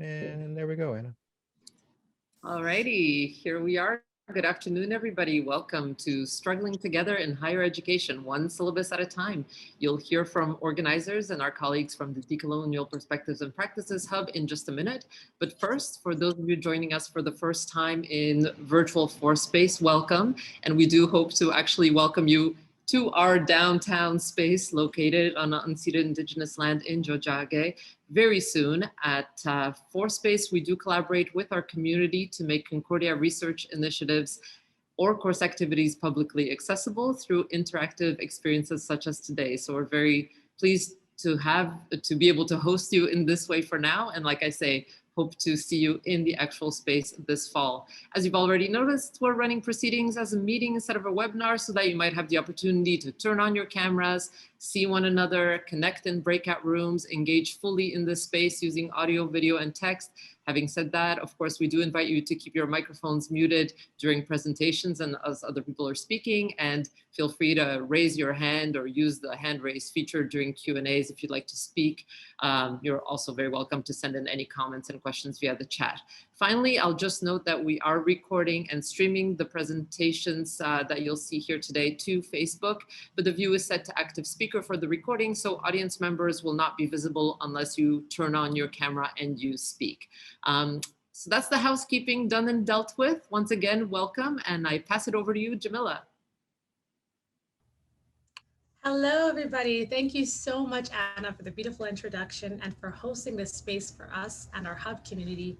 And there we go, Anna. All righty, here we are. Good afternoon, everybody. Welcome to Struggling Together in Higher Education, one syllabus at a time. You'll hear from organizers and our colleagues from the Decolonial Perspectives and Practices Hub in just a minute. But first, for those of you joining us for the first time in virtual floor space, welcome. And we do hope to actually welcome you to our downtown space located on unceded Indigenous land in Jojage. Very soon at Space, we do collaborate with our community to make Concordia research initiatives or course activities publicly accessible through interactive experiences such as today. So we're very pleased to be able to host you in this way for now. And like I say, hope to see you in the actual space this fall. As you've already noticed, we're running proceedings as a meeting instead of a webinar so that you might have the opportunity to turn on your cameras, see one another, connect in breakout rooms, engage fully in this space using audio, video, and text. Having said that, of course, we do invite you to keep your microphones muted during presentations and as other people are speaking, and feel free to raise your hand or use the hand raise feature during Q&As if you'd like to speak. You're also very welcome to send in any comments and questions via the chat. Finally, I'll just note that we are recording and streaming the presentations that you'll see here today to Facebook, but the view is set to active speaker for the recording, so audience members will not be visible unless you turn on your camera and you speak. So that's the housekeeping done and dealt with. Once again, welcome, and I pass it over to you, Jamila. Hello, everybody. Thank you so much, Anna, for the beautiful introduction and for hosting this space for us and our hub community.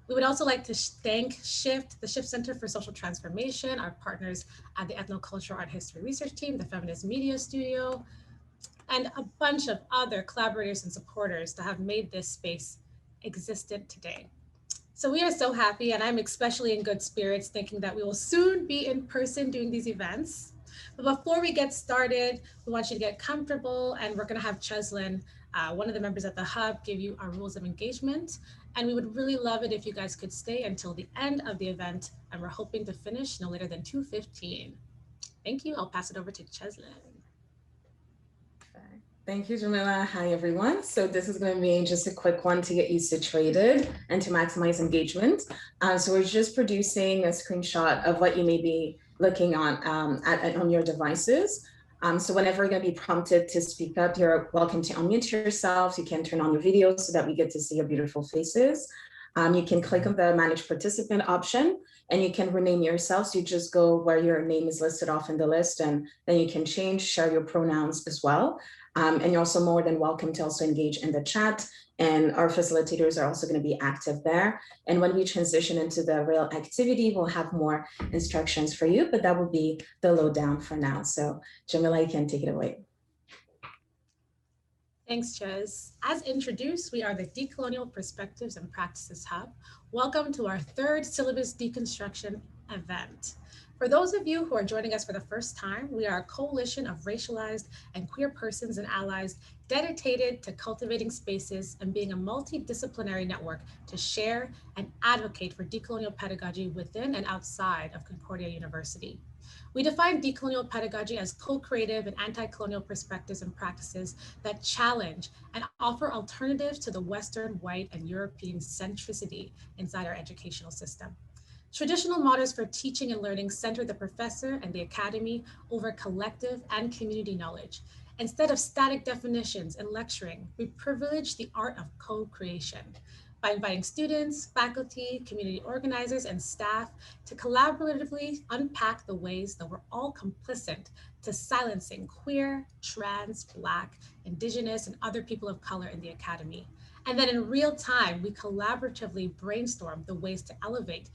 We would also like to thank SHIFT, the SHIFT Center for Social Transformation, our partners at the Ethnocultural Art History Research Team, the Feminist Media Studio, and a bunch of other collaborators and supporters that have made this space existent today. So we are so happy, and I'm especially in good spirits thinking that we will soon be in person doing these events. But before we get started, we want you to get comfortable, and we're going to have Cheslin, one of the members at the Hub, give you our rules of engagement. And we would really love it if you guys could stay until the end of the event, and we're hoping to finish no later than 2:15. Thank you. I'll pass it over to Cheslin. Thank you, Jamila. Hi, everyone. So this is going to be just a quick one to get you situated and to maximize engagement. So we're just producing a screenshot of what you may be looking on your devices. So whenever you're going to be prompted to speak up, you're welcome to unmute yourselves. You can turn on your video so that we get to see your beautiful faces. You can click on the Manage Participant option, and you can rename yourself. So you just go where your name is listed off in the list, and then you can share your pronouns as well. And you're also more than welcome to also engage in the chat, and our facilitators are also going to be active there. And when we transition into the real activity, we'll have more instructions for you, but that will be the lowdown for now. So Jamila, you can take it away. Thanks, Ches. As introduced, we are the Decolonial Perspectives and Practices Hub. Welcome to our third Syllabus Deconstruction event. For those of you who are joining us for the first time, we are a coalition of racialized and queer persons and allies dedicated to cultivating spaces and being a multidisciplinary network to share and advocate for decolonial pedagogy within and outside of Concordia University. We define decolonial pedagogy as co-creative and anti-colonial perspectives and practices that challenge and offer alternatives to the Western, white, and European centricity inside our educational system. Traditional models for teaching and learning center the professor and the academy over collective and community knowledge. Instead of static definitions and lecturing, we privilege the art of co-creation by inviting students, faculty, community organizers, and staff to collaboratively unpack the ways that we're all complicit to silencing queer, trans, Black, Indigenous, and other people of color in the academy. And then in real time, we collaboratively brainstorm the ways to elevate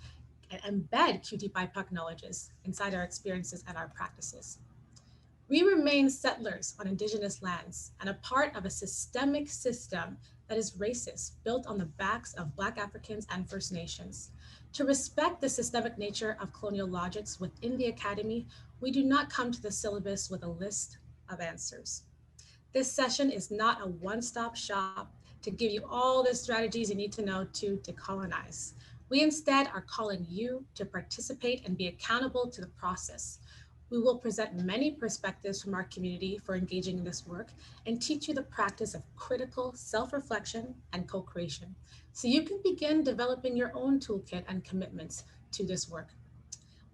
and embed QT-BIPOC knowledges inside our experiences and our practices. We remain settlers on Indigenous lands and a part of a systemic system that is racist, built on the backs of Black Africans and First Nations. To respect the systemic nature of colonial logics within the academy, we do not come to the syllabus with a list of answers. This session is not a one-stop shop to give you all the strategies you need to know to decolonize. We instead are calling you to participate and be accountable to the process. We will present many perspectives from our community for engaging in this work and teach you the practice of critical self-reflection and co-creation, so you can begin developing your own toolkit and commitments to this work.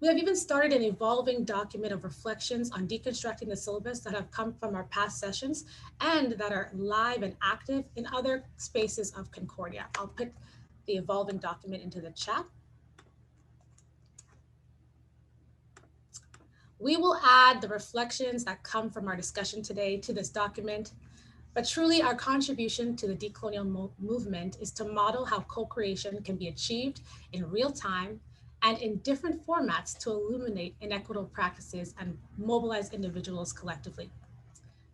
We have even started an evolving document of reflections on deconstructing the syllabus that have come from our past sessions and that are live and active in other spaces of Concordia. I'll put the evolving document into the chat. We will add the reflections that come from our discussion today to this document, but truly our contribution to the decolonial movement is to model how co-creation can be achieved in real time and in different formats to illuminate inequitable practices and mobilize individuals collectively.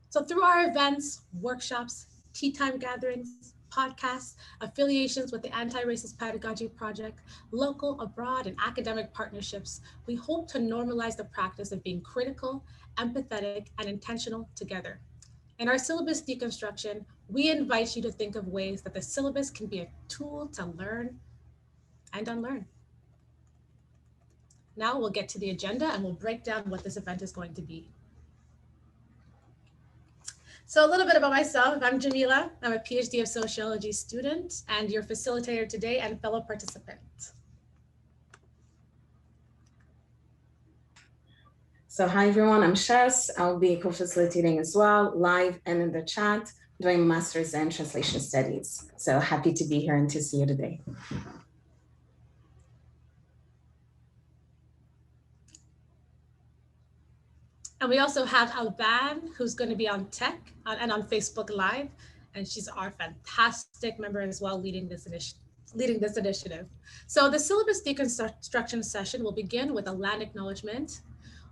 So through our events, workshops, tea time gatherings, podcasts, affiliations with the Anti-Racist Pedagogy Project, local, abroad, and academic partnerships, we hope to normalize the practice of being critical, empathetic, and intentional together. In our syllabus deconstruction, we invite you to think of ways that the syllabus can be a tool to learn and unlearn. Now we'll get to the agenda and we'll break down what this event is going to be. So a little bit about myself. I'm Jamila. I'm a PhD of Sociology student and your facilitator today and fellow participant. So hi everyone, I'm Shas. I'll be co-facilitating as well, live and in the chat, doing Masters in Translation Studies. So happy to be here and to see you today. And we also have Alban, who's going to be on tech and on Facebook Live. And she's our fantastic member as well, leading this initiative. So the syllabus deconstruction session will begin with a land acknowledgement.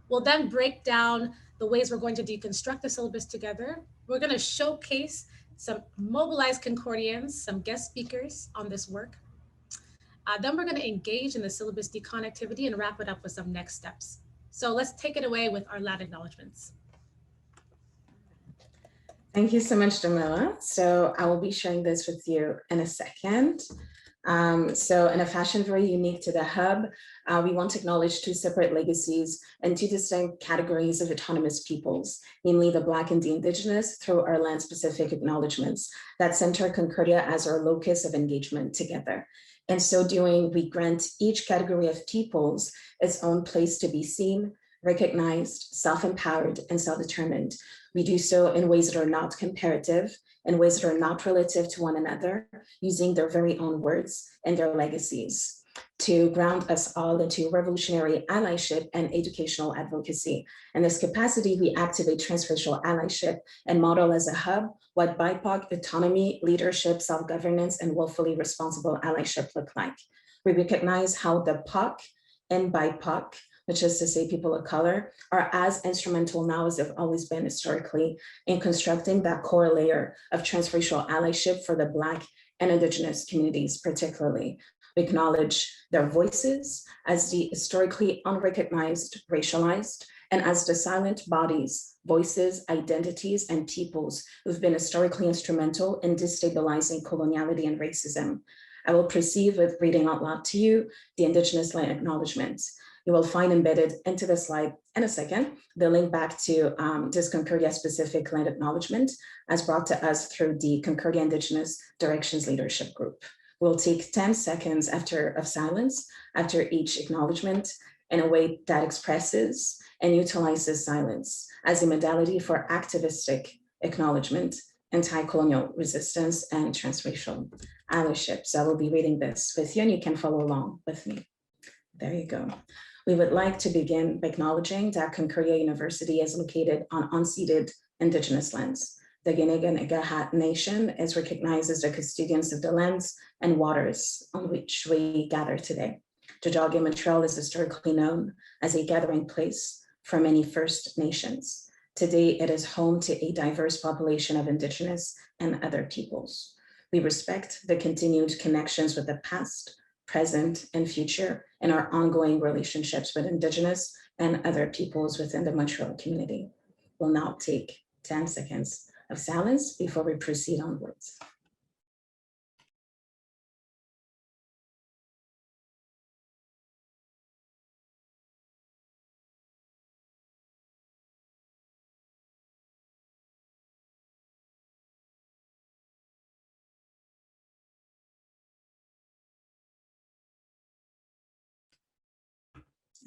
We'll then break down the ways we're going to deconstruct the syllabus together. We're going to showcase some mobilized Concordians, some guest speakers on this work. Then we're going to engage in the syllabus deconnectivity and wrap it up with some next steps. So let's take it away with our land acknowledgements. Thank you so much, Jamila. So I will be sharing this with you in a second. So in a fashion very unique to the hub, we want to acknowledge two separate legacies and two distinct categories of autonomous peoples, namely the Black and the Indigenous, through our land-specific acknowledgements that center Concordia as our locus of engagement together. In so doing, we grant each category of peoples its own place to be seen, recognized, self-empowered, and self-determined. We do so in ways that are not comparative, in ways that are not relative to one another, using their very own words and their legacies to ground us all into revolutionary allyship and educational advocacy. In this capacity, we activate transracial allyship and model as a hub what BIPOC autonomy, leadership, self-governance, and willfully responsible allyship look like. We recognize how the POC and BIPOC, which is to say people of color, are as instrumental now as they've always been historically in constructing that core layer of transracial allyship for the Black and Indigenous communities particularly. We acknowledge their voices as the historically unrecognized, racialized, and as the silent bodies, voices, identities, and peoples who've been historically instrumental in destabilizing coloniality and racism. I will proceed with reading out loud to you the Indigenous land acknowledgements. You will find embedded into the slide in a second the link back to this Concordia specific land acknowledgement as brought to us through the Concordia Indigenous Directions Leadership Group. We'll take 10 seconds of silence after each acknowledgement in a way that expresses and utilizes silence as a modality for activistic acknowledgement, anti-colonial resistance, and transracial allyship. So I will be reading this with you and you can follow along with me. There you go. We would like to begin by acknowledging that Concordia University is located on unceded Indigenous lands. The Ginigan Nation is recognized as the custodians of the lands and waters on which we gather today. Tiohtià:ke Trail is historically known as a gathering place for many First Nations. Today, it is home to a diverse population of Indigenous and other peoples. We respect the continued connections with the past, present, and future in our ongoing relationships with Indigenous and other peoples within the Montreal community. We'll now take 10 seconds of silence before we proceed onwards.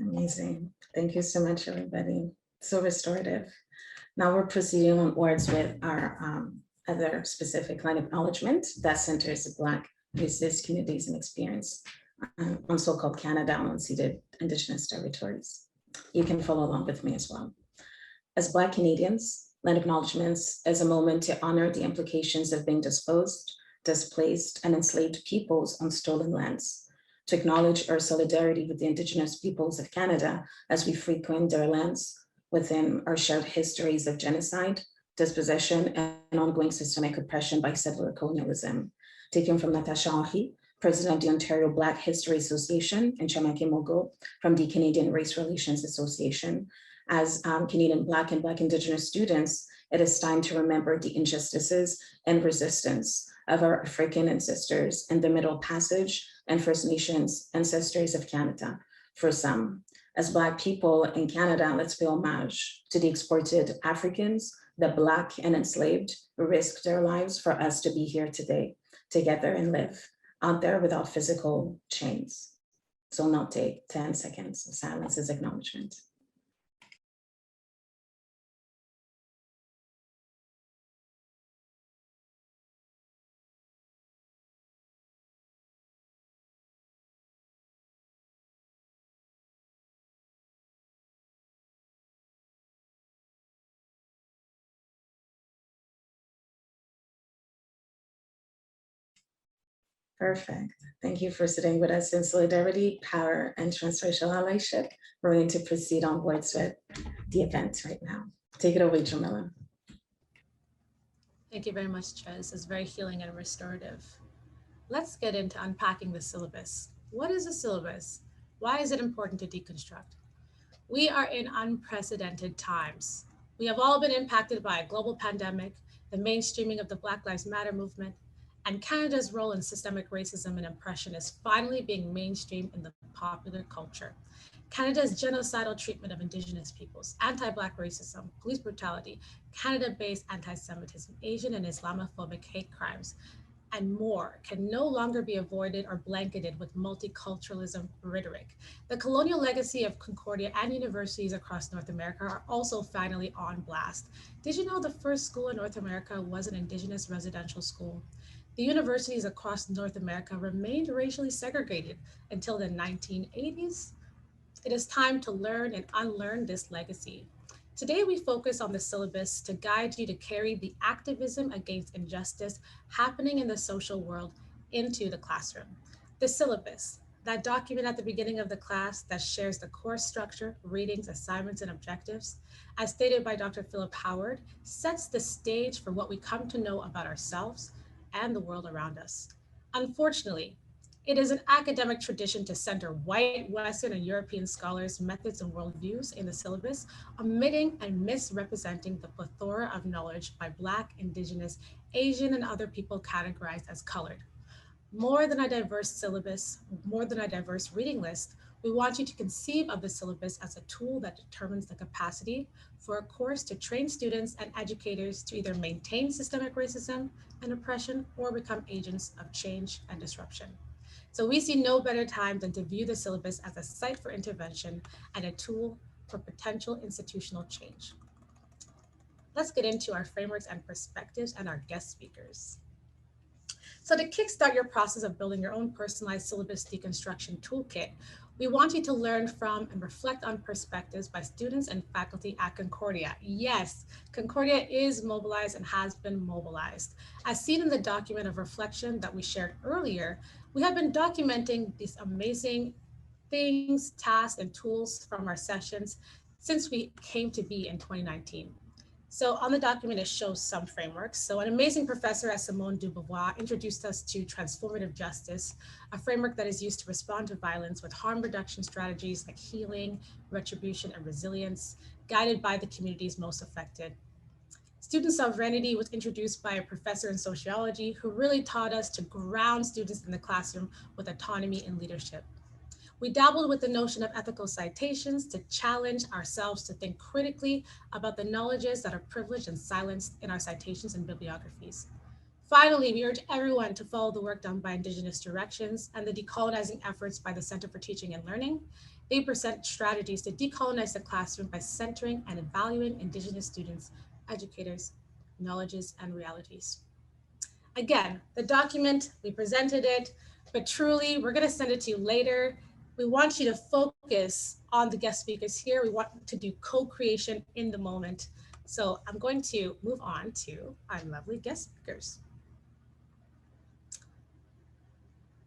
Amazing. Thank you so much, everybody. So restorative. Now we're proceeding onwards with our other specific line acknowledgement that centers Black voices, communities, and experience on so-called Canada on unceded Indigenous territories. You can follow along with me as well. As Black Canadians, land acknowledgements is a moment to honor the implications of being displaced, and enslaved peoples on stolen lands, to acknowledge our solidarity with the Indigenous peoples of Canada as we frequent their lands within our shared histories of genocide, dispossession, and ongoing systemic oppression by settler colonialism. Taken from Natasha Henry, President of the Ontario Black History Association, and Kenwa Kenwal from the Canadian Race Relations Association. As Canadian Black and Black Indigenous students, it is time to remember the injustices and resistance of our African ancestors in the Middle Passage and First Nations ancestors of Canada. For some, as Black people in Canada, let's pay homage to the exported Africans, the Black and enslaved who risked their lives for us to be here today, together and live out there without physical chains. So I'll now take 10 seconds of silence as acknowledgement. Perfect. Thank you for sitting with us in solidarity, power, and transracial allyship. We're going to proceed onwards with the event right now. Take it away, Jamila. Thank you very much, Ches. It's very healing and restorative. Let's get into unpacking the syllabus. What is a syllabus? Why is it important to deconstruct? We are in unprecedented times. We have all been impacted by a global pandemic, the mainstreaming of the Black Lives Matter movement, and Canada's role in systemic racism and oppression is finally being mainstreamed in the popular culture. Canada's genocidal treatment of Indigenous peoples, anti-Black racism, police brutality, Canada-based anti-Semitism, Asian and Islamophobic hate crimes, and more can no longer be avoided or blanketed with multiculturalism rhetoric. The colonial legacy of Concordia and universities across North America are also finally on blast. Did you know the first school in North America was an Indigenous residential school? The universities across North America remained racially segregated until the 1980s. It is time to learn and unlearn this legacy. Today, we focus on the syllabus to guide you to carry the activism against injustice happening in the social world into the classroom. The syllabus, that document at the beginning of the class that shares the course structure, readings, assignments, and objectives, as stated by Dr. Philip Howard, sets the stage for what we come to know about ourselves and the world around us. Unfortunately, it is an academic tradition to center white, Western, and European scholars' methods and worldviews in the syllabus, omitting and misrepresenting the plethora of knowledge by Black, Indigenous, Asian, and other people categorized as colored. More than a diverse syllabus, more than a diverse reading list, we want you to conceive of the syllabus as a tool that determines the capacity for a course to train students and educators to either maintain systemic racism and oppression or become agents of change and disruption. So we see no better time than to view the syllabus as a site for intervention and a tool for potential institutional change. Let's get into our frameworks and perspectives and our guest speakers. So to kickstart your process of building your own personalized syllabus deconstruction toolkit, we want you to learn from and reflect on perspectives by students and faculty at Concordia. Yes, Concordia is mobilized and has been mobilized. As seen in the document of reflection that we shared earlier, we have been documenting these amazing things, tasks, and tools from our sessions since we came to be in 2019. So on the document, it shows some frameworks. So an amazing professor at Simone de Beauvoir introduced us to Transformative Justice, a framework that is used to respond to violence with harm reduction strategies like healing, retribution, and resilience, guided by the communities most affected. Student sovereignty was introduced by a professor in sociology who really taught us to ground students in the classroom with autonomy and leadership. We dabbled with the notion of ethical citations to challenge ourselves to think critically about the knowledges that are privileged and silenced in our citations and bibliographies. Finally, we urge everyone to follow the work done by Indigenous Directions and the decolonizing efforts by the Center for Teaching and Learning. They present strategies to decolonize the classroom by centering and evaluating Indigenous students, educators, knowledges, and realities. Again, the document, we presented it, but truly, we're going to send it to you later. We want you to focus on the guest speakers here. We want to do co-creation in the moment. So I'm going to move on to our lovely guest speakers.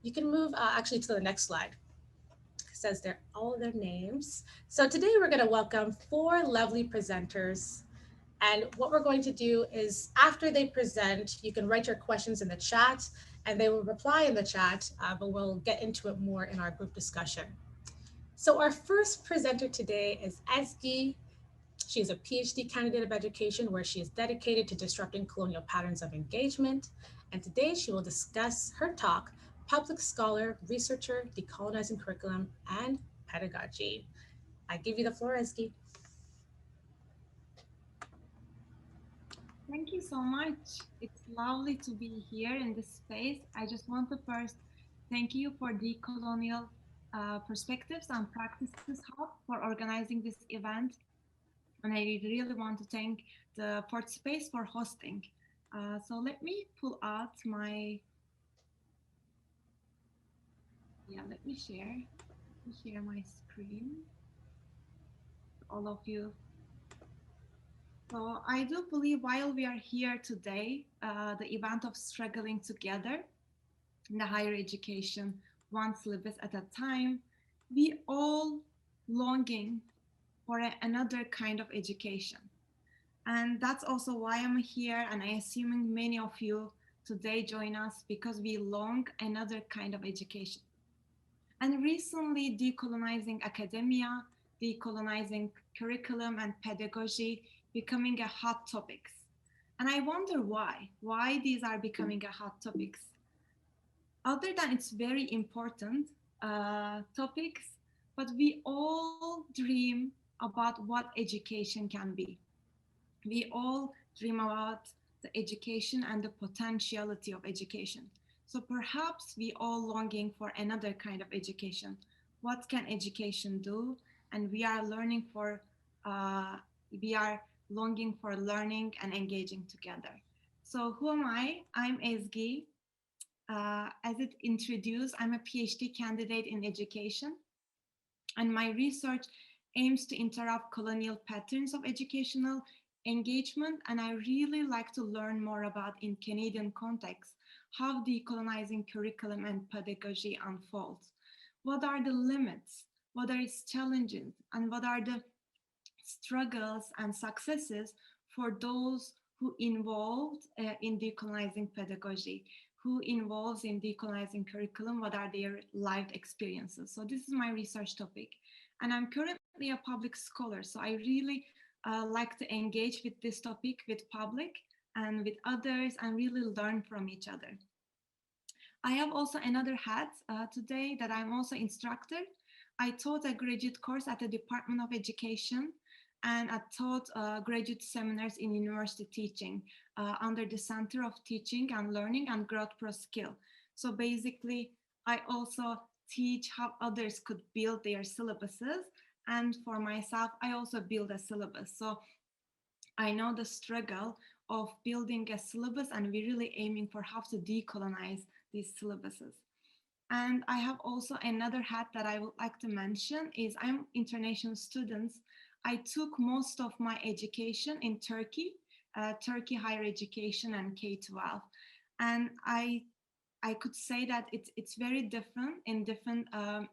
You can move actually to the next slide. It says all their names. So today we're going to welcome four lovely presenters. And what we're going to do is after they present, you can write your questions in the chat and they will reply in the chat, but we'll get into it more in our group discussion. So our first presenter today is Ezgi. She is a PhD candidate of education where she is dedicated to disrupting colonial patterns of engagement. And today she will discuss her talk, Public Scholar, Researcher, Decolonizing Curriculum and Pedagogy. I give you the floor, Ezgi. Thank you so much. It's lovely to be here in this space. I just want to first thank you for Decolonial Perspectives and Practices Hub for organizing this event. And I really want to thank the Port Space for hosting. So let me pull out let me share my screen. All of you. So I do believe while we are here today, the event of struggling together in the higher education, one syllabus at a time, we all longing for another kind of education. And that's also why I'm here, and I assuming many of you today join us because we long another kind of education. And recently, decolonizing academia, decolonizing curriculum and pedagogy becoming a hot topics. And I wonder why these are becoming a hot topics. Other than it's very important topics, but we all dream about what education can be. We all dream about the education and the potentiality of education. So perhaps we all longing for another kind of education. What can education do? And we are learning for, we are longing for learning and engaging together. So who am I? I'm Ezgi. As it introduced, I'm a PhD candidate in education, and my research aims to interrupt colonial patterns of educational engagement. And I really like to learn more about, in Canadian context, how decolonizing curriculum and pedagogy unfolds. What are the limits? What are its challenges? And what are the struggles and successes for those who involved in decolonizing pedagogy, who involves in decolonizing curriculum, what are their lived experiences. So this is my research topic. And I'm currently a public scholar, so I really like to engage with this topic with public and with others and really learn from each other. I have also another hat today that I'm also instructor. I taught a graduate course at the Department of Education, and I taught graduate seminars in university teaching under the Center of Teaching and Learning and Growth Pro Skill. So basically, I also teach how others could build their syllabuses. And for myself, I also build a syllabus. So I know the struggle of building a syllabus, and we're really aiming for how to decolonize these syllabuses. And I have also another hat that I would like to mention is I'm international students. I took most of my education in Turkey, Turkey higher education and K-12. And I could say that it's very different in different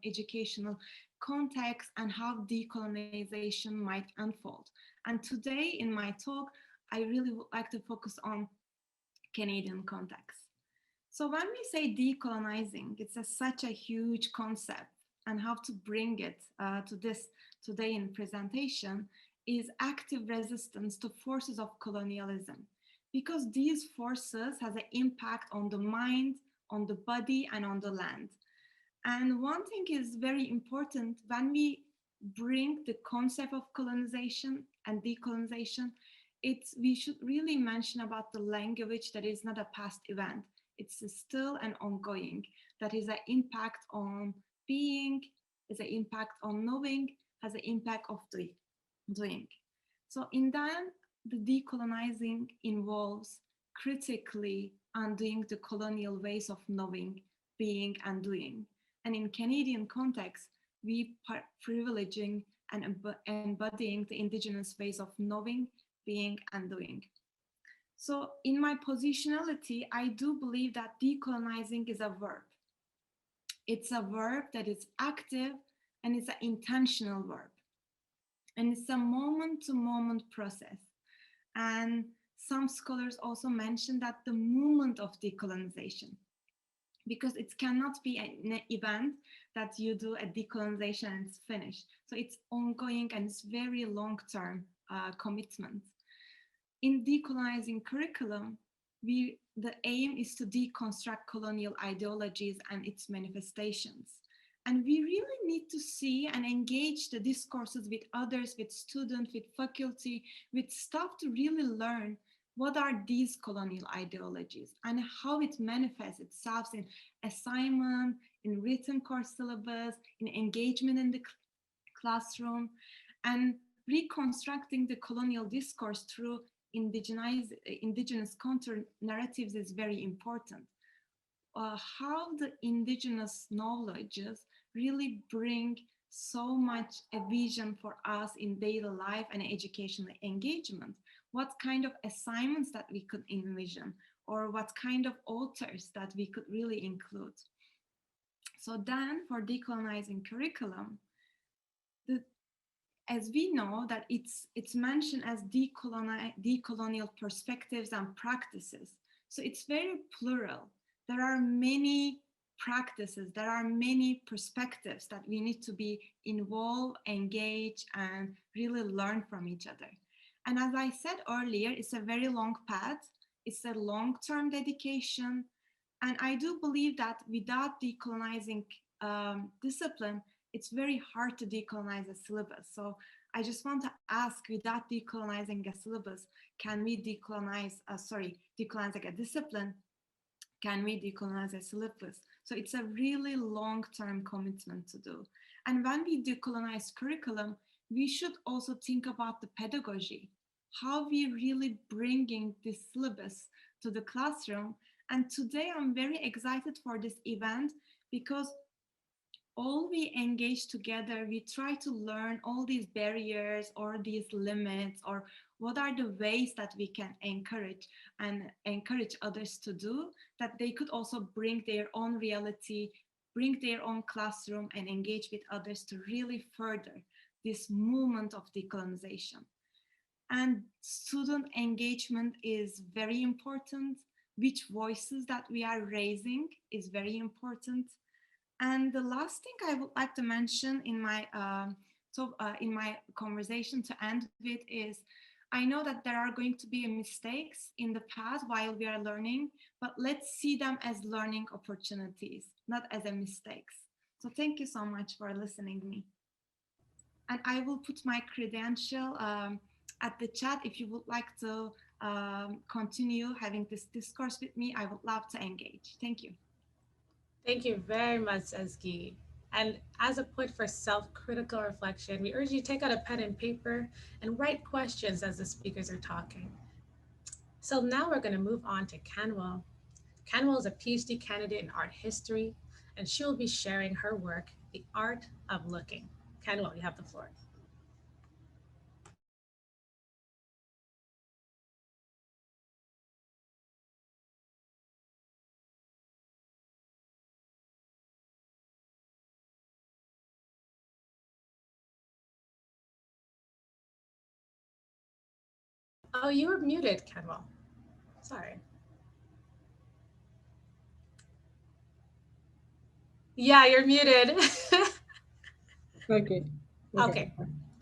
educational contexts and how decolonization might unfold. And today in my talk, I really would like to focus on Canadian context. So when we say decolonizing, it's such a huge concept, and how to bring it to this today in presentation is active resistance to forces of colonialism, because these forces has an impact on the mind, on the body, and on the land. And one thing is very important when we bring the concept of colonization and decolonization, we should really mention about the language that is not a past event. It's still an ongoing, that is an impact on being, is an impact on knowing, has an impact of doing. So in that, the decolonizing involves critically undoing the colonial ways of knowing, being, and doing. And in Canadian context, we privileging and embodying the indigenous ways of knowing, being, and doing. So in my positionality, I do believe that decolonizing is a verb. It's a verb that is active and it's an intentional verb. And it's a moment-to-moment process. And some scholars also mention that the movement of decolonization, because it cannot be an event that you do a decolonization and it's finished. So it's ongoing and it's very long-term commitment. In decolonizing curriculum, the aim is to deconstruct colonial ideologies and its manifestations. And we really need to see and engage the discourses with others, with students, with faculty, with staff to really learn what are these colonial ideologies and how it manifests itself in assignment, in written course syllabus, in engagement in the classroom, and reconstructing the colonial discourse through indigenous counter narratives is very important. How the indigenous knowledges really bring so much a vision for us in daily life and educational engagement. What kind of assignments that we could envision, or what kind of authors that we could really include. So then for decolonizing curriculum, as we know that it's mentioned as decolonial perspectives and practices. So it's very plural. There are many practices, there are many perspectives that we need to be involved, engage, and really learn from each other. And as I said earlier, it's a very long path. It's a long-term dedication. And I do believe that without decolonizing discipline, it's very hard to decolonize a syllabus. So I just want to ask, without decolonizing a syllabus, can we decolonize a discipline? Can we decolonize a syllabus? So it's a really long-term commitment to do. And when we decolonize curriculum, we should also think about the pedagogy, how we really bringing this syllabus to the classroom. And today I'm very excited for this event because all we engage together, we try to learn all these barriers or these limits, or what are the ways that we can encourage others to do, that they could also bring their own reality, bring their own classroom and engage with others to really further this movement of decolonization. And student engagement is very important. Which voices that we are raising is very important. And the last thing I would like to mention in my conversation to end with is, I know that there are going to be mistakes in the past while we are learning, but let's see them as learning opportunities, not as a mistakes. So thank you so much for listening to me. And I will put my credential at the chat. If you would like to continue having this discourse with me, I would love to engage. Thank you. Thank you very much, Ezgi. And as a point for self-critical reflection, we urge you to take out a pen and paper and write questions as the speakers are talking. So now we're going to move on to Kenwa. Kenwa is a PhD candidate in art history, and she will be sharing her work, The Art of Looking. Kenwa, you have the floor. Oh, you were muted, Kenwa. Sorry. Yeah, you're muted. Okay,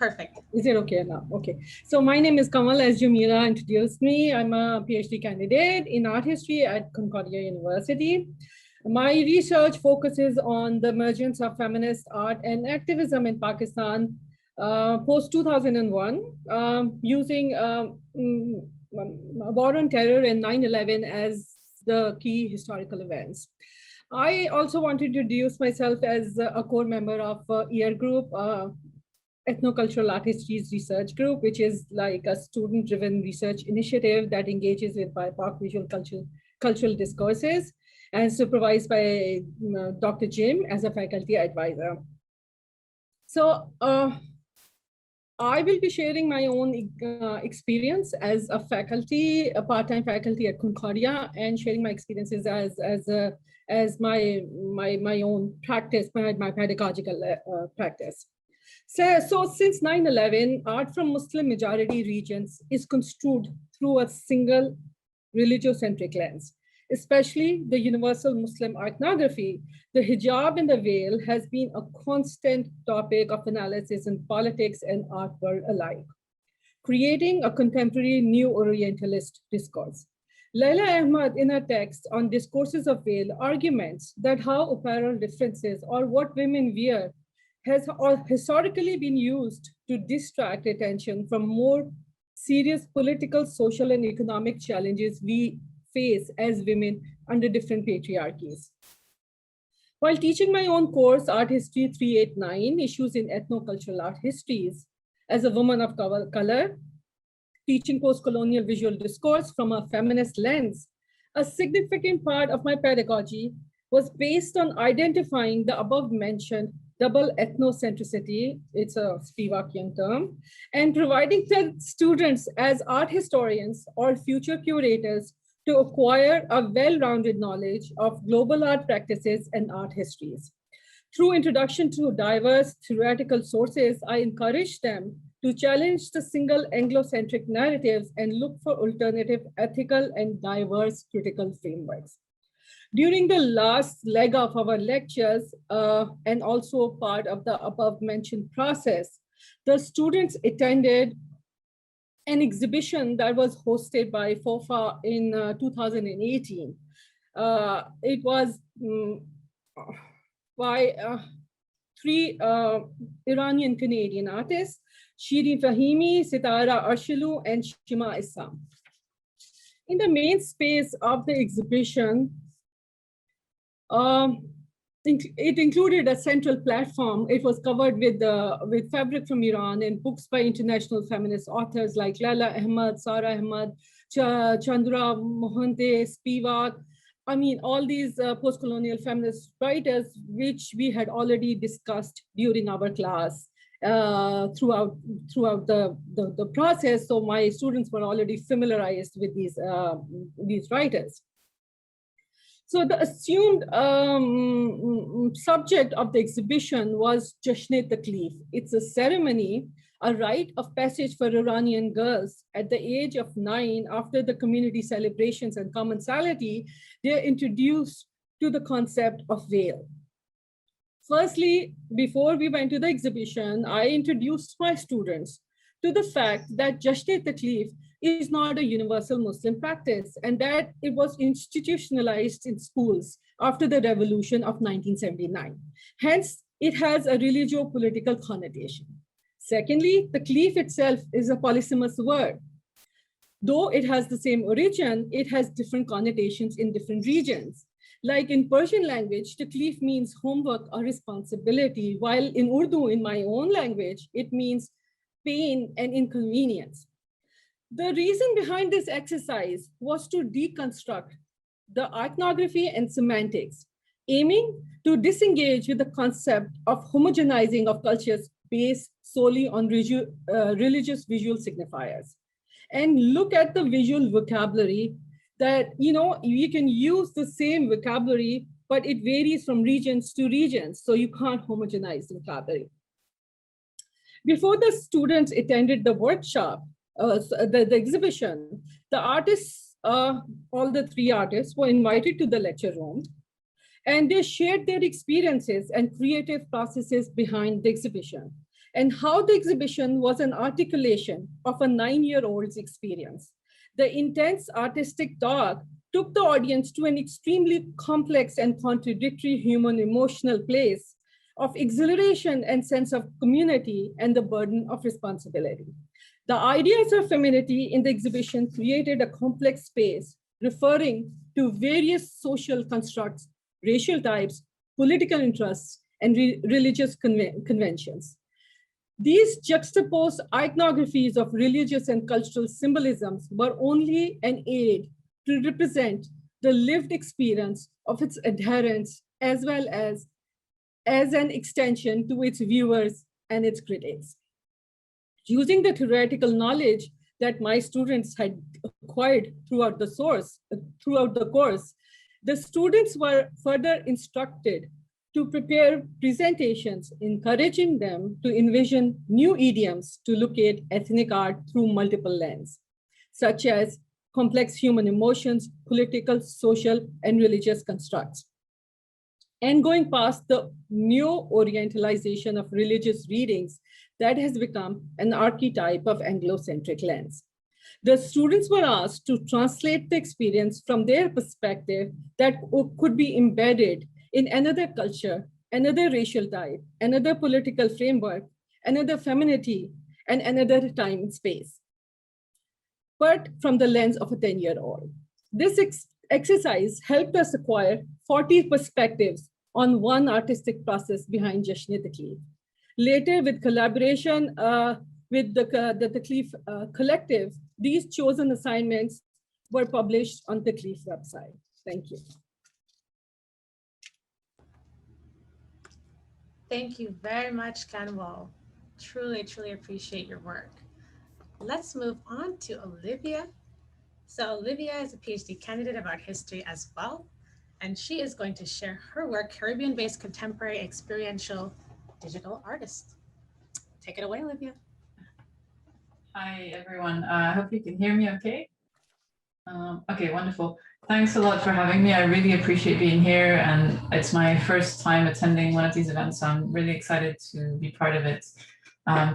perfect. Is it okay now? Okay. So my name is Kamal, as Jamila introduced me. I'm a PhD candidate in art history at Concordia University. My research focuses on the emergence of feminist art and activism in Pakistan post 2001, using war on terror and 9/11 as the key historical events. I also want to introduce myself as a core member of EAR group, Ethnocultural Art Histories Research Group, which is like a student-driven research initiative that engages with BIPOC visual cultural discourses and supervised by Dr. Jim as a faculty advisor. So I will be sharing my own experience as a faculty, a part-time faculty at Concordia, and sharing my experiences as my own practice, my pedagogical practice. So since 9/11, art from Muslim majority regions is construed through a single religiocentric lens, especially the universal Muslim iconography. The hijab and the veil has been a constant topic of analysis in politics and art world alike, creating a contemporary new Orientalist discourse. Laila Ahmad, in her text on Discourses of Veil, arguments that how apparel differences or what women wear has historically been used to distract attention from more serious political, social, and economic challenges we face as women under different patriarchies. While teaching my own course, Art History 389, Issues in Ethnocultural Art Histories, as a woman of color, teaching post-colonial visual discourse from a feminist lens, a significant part of my pedagogy was based on identifying the above-mentioned double ethnocentricity, it's a Spivakian term, and providing the students as art historians or future curators to acquire a well-rounded knowledge of global art practices and art histories. Through introduction to diverse theoretical sources, I encourage them to challenge the single Anglo-centric narratives and look for alternative ethical and diverse critical frameworks. During the last leg of our lectures, and also part of the above-mentioned process, the students attended an exhibition that was hosted by FOFA in 2018. It was by 3 Iranian Canadian artists, Shirin Fahimi, Sitara Arshilu, and Shima Issam. In the main space of the exhibition, it included a central platform. It was covered with fabric from Iran and books by international feminist authors like Laila Ahmad, Sara Ahmad, Chandra Mohante, Spivak. I mean, all these post-colonial feminist writers, which we had already discussed during our class throughout the process. So my students were already familiarized with these writers. So the assumed subject of the exhibition was Jashn-e Taklif. It's a ceremony, a rite of passage for Iranian girls at the age of 9. After the community celebrations and commensality, they're introduced to the concept of veil. Firstly, before we went to the exhibition, I introduced my students to the fact that Jashn-e Taklif is not a universal Muslim practice, and that it was institutionalized in schools after the revolution of 1979. Hence, it has a religio-political connotation. Secondly, taklif itself is a polysemous word. Though it has the same origin, it has different connotations in different regions. Like in Persian language, taklif means homework or responsibility, while in Urdu, in my own language, it means pain and inconvenience. The reason behind this exercise was to deconstruct the iconography and semantics, aiming to disengage with the concept of homogenizing of cultures based solely on religious visual signifiers, and look at the visual vocabulary that, you can use the same vocabulary, but it varies from regions to regions, so you can't homogenize the vocabulary. Before the students attended the workshop, the exhibition, the artists, all the 3 artists were invited to the lecture room, and they shared their experiences and creative processes behind the exhibition, and how the exhibition was an articulation of a 9-year-old's experience. The intense artistic talk took the audience to an extremely complex and contradictory human emotional place, of exhilaration and sense of community and the burden of responsibility. The ideas of femininity in the exhibition created a complex space referring to various social constructs, racial types, political interests, and religious conventions. These juxtaposed iconographies of religious and cultural symbolisms were only an aid to represent the lived experience of its adherents, as well as an extension to its viewers and its critics. Using the theoretical knowledge that my students had acquired throughout the course, the students were further instructed to prepare presentations, encouraging them to envision new idioms to locate ethnic art through multiple lenses, such as complex human emotions, political, social, and religious constructs. And going past the neo-orientalization of religious readings that has become an archetype of Anglo-centric lens. The students were asked to translate the experience from their perspective that could be embedded in another culture, another racial type, another political framework, another femininity, and another time and space, but from the lens of a 10-year-old. This exercise helped us acquire 40 perspectives on one artistic process behind Jashn-e Taklif. Later, with collaboration with the Taklif Collective, these chosen assignments were published on the Taklif website. Thank you. Thank you very much, Kenwal. Truly, truly appreciate your work. Let's move on to Olivia. So Olivia is a PhD candidate of art history as well, and she is going to share her work, Caribbean-based contemporary experiential digital artist. Take it away, Olivia. Hi, everyone. I hope you can hear me okay. Okay, wonderful. Thanks a lot for having me. I really appreciate being here, and it's my first time attending one of these events, so I'm really excited to be part of it.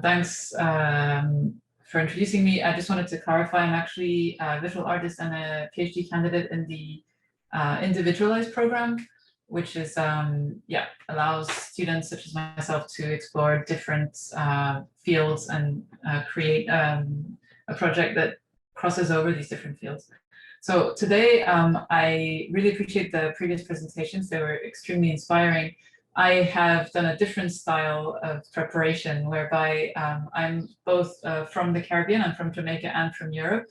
Thanks for introducing me. I just wanted to clarify, I'm actually a visual artist and a PhD candidate in the individualized program, which is, allows students such as myself to explore different fields and create a project that crosses over these different fields. So today, I really appreciate the previous presentations. They were extremely inspiring. I have done a different style of preparation whereby I'm both from the Caribbean, I'm from Jamaica and from Europe,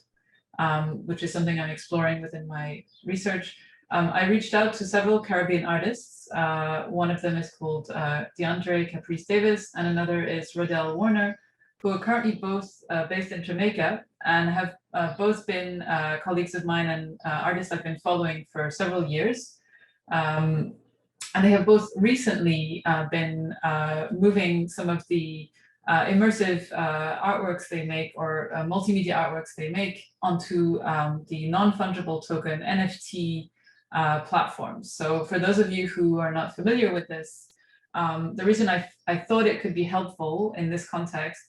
which is something I'm exploring within my research. I reached out to several Caribbean artists. One of them is called Deandre Caprice Davis, and another is Rodell Warner, who are currently both based in Jamaica and have both been colleagues of mine and artists I've been following for several years. And they have both recently been moving some of the immersive artworks they make, or multimedia artworks they make, onto the non-fungible token NFT platforms. So for those of you who are not familiar with this, the reason I thought it could be helpful in this context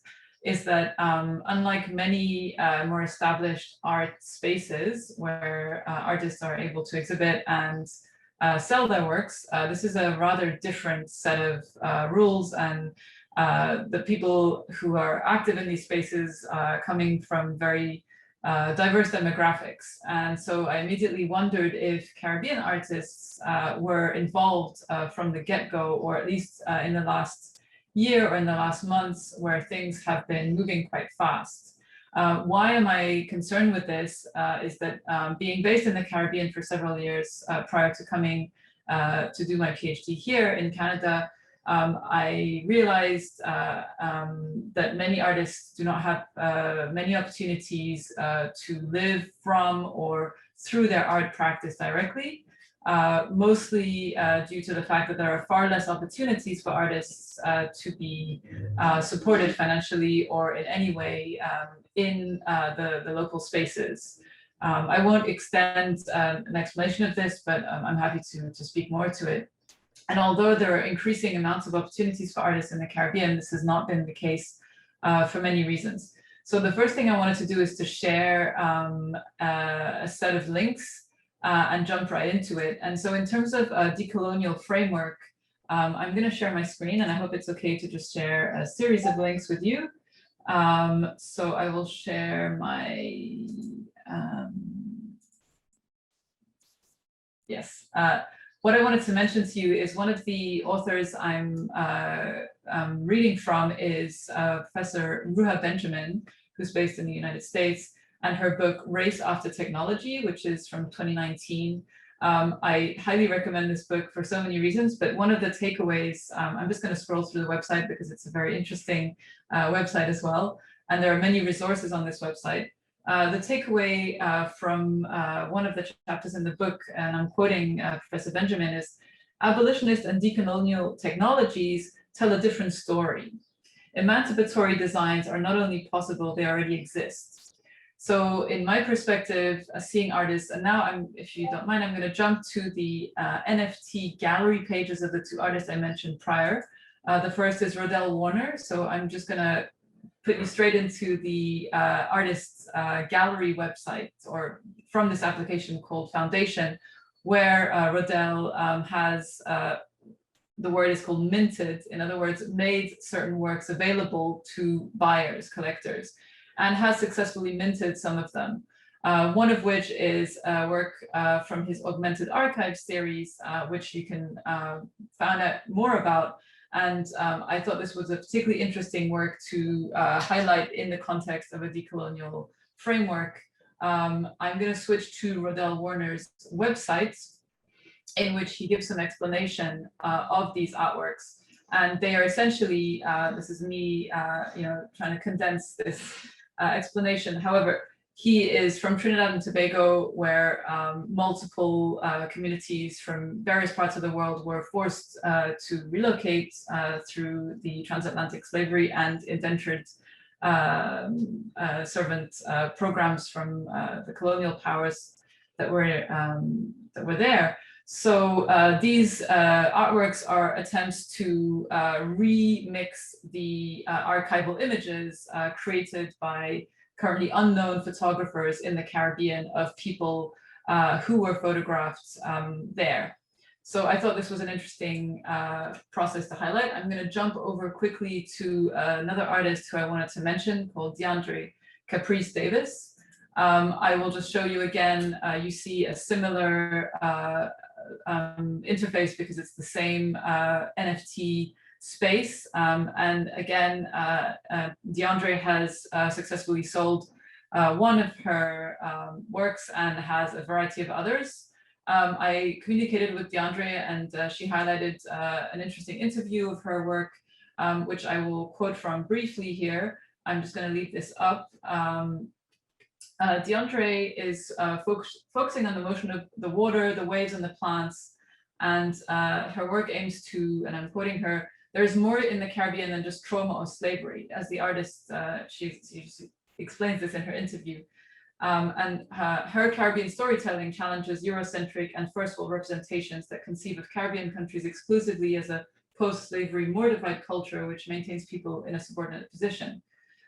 is that unlike many more established art spaces where artists are able to exhibit and sell their works, this is a rather different set of rules, and the people who are active in these spaces coming from very diverse demographics. And so I immediately wondered if Caribbean artists were involved from the get-go, or at least in the last year or in the last months, where things have been moving quite fast. Why am I concerned with this is that being based in the Caribbean for several years prior to coming to do my PhD here in Canada, I realized that many artists do not have many opportunities to live from or through their art practice directly, mostly due to the fact that there are far less opportunities for artists to be supported financially or in any way in the local spaces. I won't extend an explanation of this, but I'm happy to speak more to it. And although there are increasing amounts of opportunities for artists in the Caribbean, this has not been the case for many reasons. So the first thing I wanted to do is to share a set of links and jump right into it. And so in terms of a decolonial framework, I'm going to share my screen, and I hope it's okay to just share a series of links with you. So I will share my, yes. What I wanted to mention to you is one of the authors I'm reading from is Professor Ruha Benjamin, who's based in the United States, and her book Race After Technology, which is from 2019. I highly recommend this book for so many reasons, but one of the takeaways, I'm just going to scroll through the website because it's a very interesting website as well, and there are many resources on this website. The takeaway from one of the chapters in the book, and I'm quoting Professor Benjamin, is abolitionist and decolonial technologies tell a different story. Emancipatory designs are not only possible, they already exist. So in my perspective, seeing artists, and now if you don't mind, I'm going to jump to the NFT gallery pages of the two artists I mentioned prior. The first is Rodell Warner. So I'm just going to put you straight into the artist's gallery website, or from this application called Foundation, where Rodell has, the word is called minted, in other words, made certain works available to buyers, collectors, and has successfully minted some of them. One of which is work from his Augmented Archives series, which you can find out more about. And I thought this was a particularly interesting work to highlight in the context of a decolonial framework. I'm going to switch to Rodell Warner's website, in which he gives some explanation of these artworks. And they are essentially, this is me trying to condense this explanation. However, he is from Trinidad and Tobago, where multiple communities from various parts of the world were forced to relocate through the transatlantic slavery and indentured servant programs from the colonial powers that were there. So these artworks are attempts to remix the archival images created by currently unknown photographers in the Caribbean of people who were photographed there. So I thought this was an interesting process to highlight. I'm going to jump over quickly to another artist who I wanted to mention, called Deandre Caprice Davis. I will just show you again, you see a similar interface because it's the same NFT space. And again, Deandre has successfully sold one of her works and has a variety of others. I communicated with Deandre, and she highlighted an interesting interview of her work, which I will quote from briefly here. I'm just going to leave this up. Deandre is focusing on the motion of the water, the waves, and the plants. And her work aims to, and I'm quoting her, "There's more in the Caribbean than just trauma or slavery," as the artist, she explains this in her interview. And her Caribbean storytelling challenges Eurocentric and first world representations that conceive of Caribbean countries exclusively as a post-slavery mortified culture which maintains people in a subordinate position.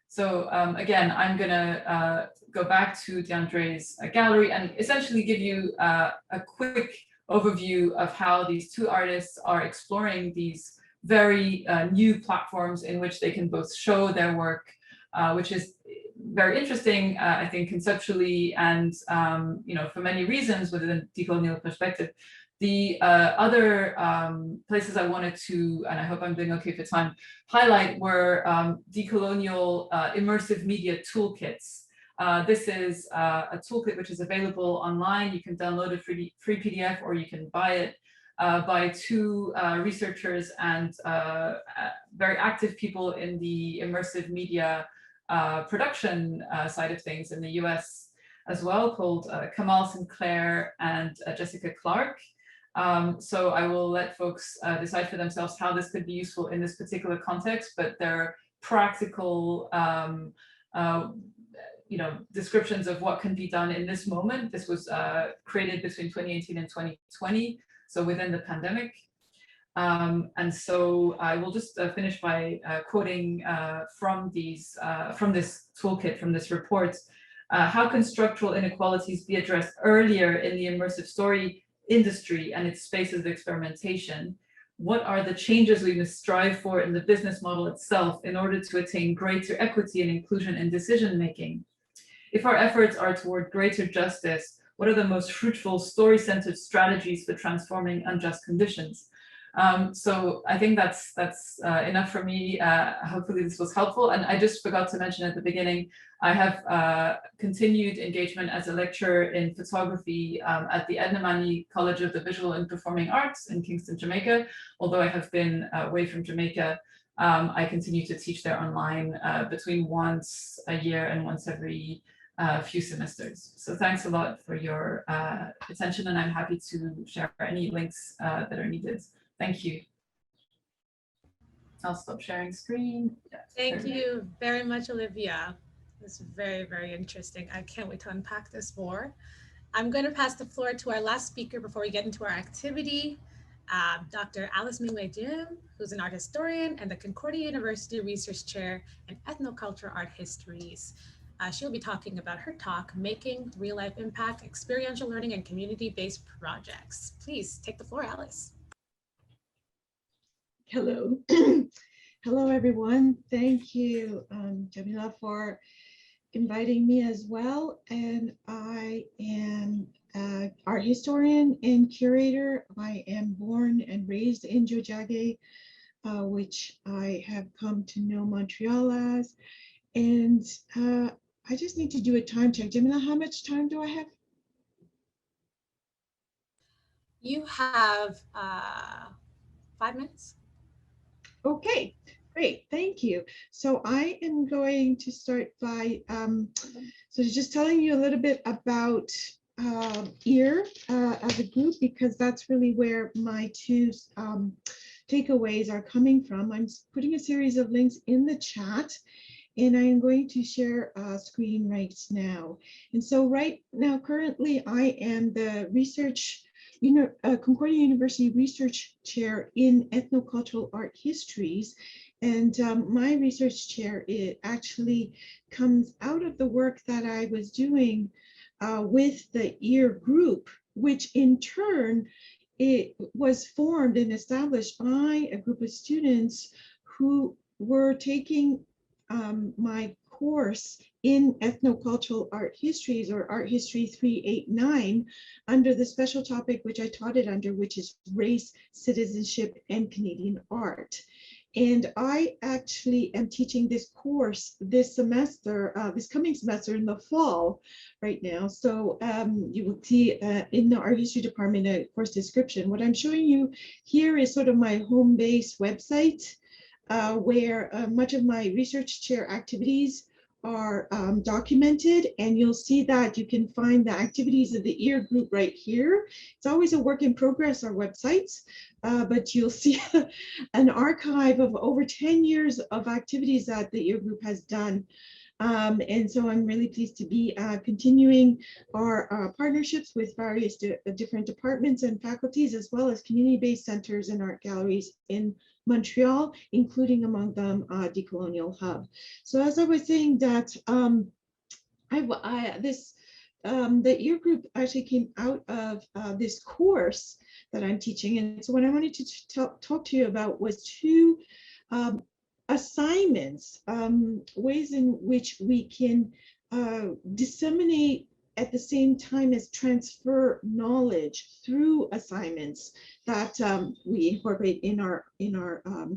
So again, I'm going to go back to Deandre's gallery and essentially give you a quick overview of how these two artists are exploring these very new platforms in which they can both show their work, which is very interesting, I think, conceptually and for many reasons within a decolonial perspective. The other places I wanted to, and I hope I'm doing okay for time, highlight were decolonial immersive media toolkits. This is a toolkit which is available online. You can download a free PDF, or you can buy it by two researchers and very active people in the immersive media production side of things in the US as well, called Kamal Sinclair and Jessica Clark. So I will let folks decide for themselves how this could be useful in this particular context, but there are practical descriptions of what can be done in this moment. This was created between 2018 and 2020, so within the pandemic. And so I will just finish by quoting from this toolkit, from this report. How can structural inequalities be addressed earlier in the immersive story industry and its spaces of experimentation? what are the changes we must strive for in the business model itself in order to attain greater equity and inclusion in decision-making? If our efforts are toward greater justice, what are the most fruitful story-centered strategies for transforming unjust conditions? So I think that's enough for me. Hopefully this was helpful. And I just forgot to mention at the beginning, I have continued engagement as a lecturer in photography at the Edna Mani College of the Visual and Performing Arts in Kingston, Jamaica. Although I have been away from Jamaica, I continue to teach there online between once a year and once every few semesters. So thanks a lot for your attention, and I'm happy to share any links that are needed. Thank you. I'll stop sharing screen. Yeah, Thank you very much, Olivia. This is very, very interesting. I can't wait to unpack this more. I'm going to pass the floor to our last speaker before we get into our activity, Dr. Alice Mingwei Jim, who's an art historian and the Concordia University Research Chair in Ethnocultural Art Histories. She'll be talking about her talk, Making Real-Life Impact, Experiential Learning and Community-Based Projects. Please take the floor, Alice. Hello. Hello, everyone. Thank you, Jamila, for inviting me as well. And I am an art historian and curator. I am born and raised in Jojage, which I have come to know Montreal as. And I just need to do a time check. Jamila, how much time do I have? You have 5 minutes. Okay, great, thank you. So I am going to start by just telling you a little bit about EAR as a group, because that's really where my two takeaways are coming from. I'm putting a series of links in the chat, and I am going to share a screen right now. And so right now, currently, I am the Concordia University Research Chair in Ethnocultural Art Histories. And my research chair, it actually comes out of the work that I was doing with the EAR group, which in turn, it was formed and established by a group of students who were taking my course in ethnocultural art histories, or art history 389, under the special topic which I taught it under, which is race, citizenship, and Canadian art. And I actually am teaching this course this semester, this coming semester in the fall right now. So you will see in the art history department a course description. What I'm showing you here is sort of my home base website, where much of my research chair activities are documented, and you'll see that you can find the activities of the EAR group right here. It's always a work in progress, our websites, but you'll see an archive of over 10 years of activities that the EAR group has done. And so I'm really pleased to be continuing our partnerships with various different departments and faculties, as well as community-based centers and art galleries in Montreal, including among them Decolonial Hub. So as I was saying that the EAR group actually came out of this course that I'm teaching. And so what I wanted to talk to you about was two assignments, ways in which we can disseminate at the same time as transfer knowledge through assignments that we incorporate in our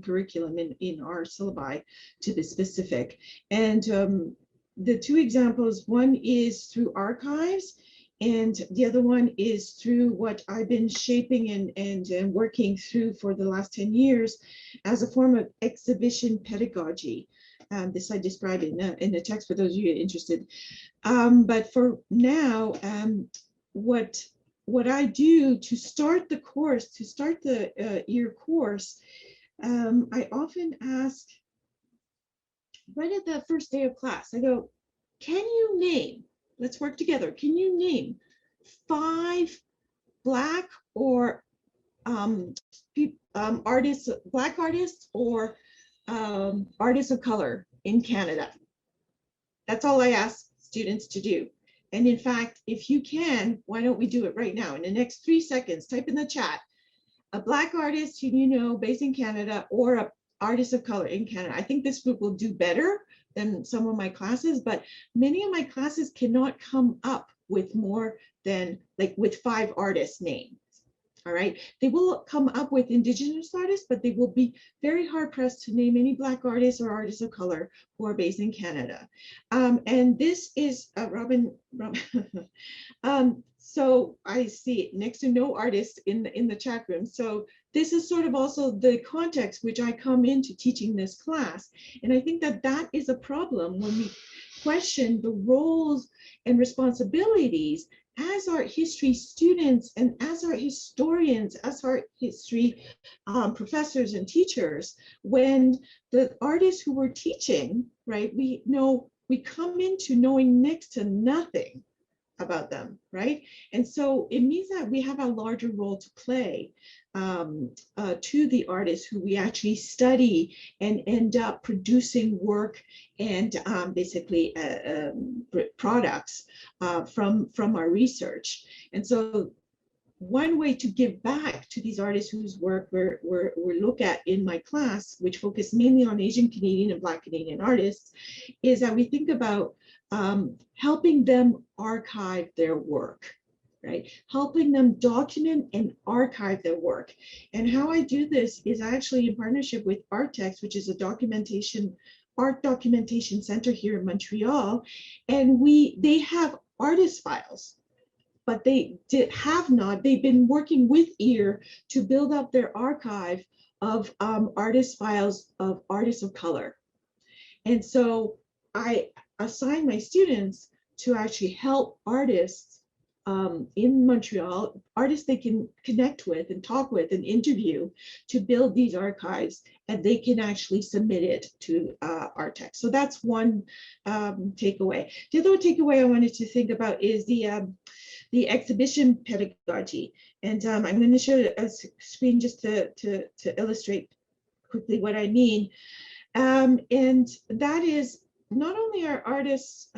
curriculum, in our syllabi, to be specific. And the two examples, one is through archives, and the other one is through what I've been shaping and working through for the last 10 years as a form of exhibition pedagogy. This I described in the text for those of you interested. But for now, what I do to start the course, to start the EAR course, I often ask, right at the first day of class, I go, can you name, let's work together, can you name 5 Black or artists, Black artists or artists of color in Canada? That's all I ask students to do. And in fact, if you can, why don't we do it right now? In the next 3 seconds, type in the chat. a Black artist who you know based in Canada or a artist of color in Canada. I think this group will do better than some of my classes, but many of my classes cannot come up with more than like with 5 artists names. All right, they will come up with Indigenous artists, but they will be very hard pressed to name any Black artists or artists of color who are based in Canada. And this is Robin. So I see next to no artists in the chat room. So this is sort of also the context which I come into teaching this class. And I think that that is a problem when we question the roles and responsibilities as art history students and as art historians, as art history professors and teachers, when the artists who we're teaching, right, we come into knowing next to nothing about them, right? And so it means that we have a larger role to play to the artists who we actually study and end up producing work and basically products from our research. And so one way to give back to these artists whose work we look at in my class, which focus mainly on Asian Canadian and Black Canadian artists, is that we think about helping them archive their work, right? Helping them document and archive their work. And how I do this is actually in partnership with Artex, which is a art documentation center here in Montreal. And they have artist files, but they've been working with EAR to build up their archive of artist files of artists of color. And so I assign my students to actually help artists in Montreal, artists they can connect with and talk with and interview to build these archives, and they can actually submit it to Artex. So that's one takeaway. The other takeaway I wanted to think about is the exhibition pedagogy. And I'm going to show a screen just to illustrate quickly what I mean. And that is not only are artists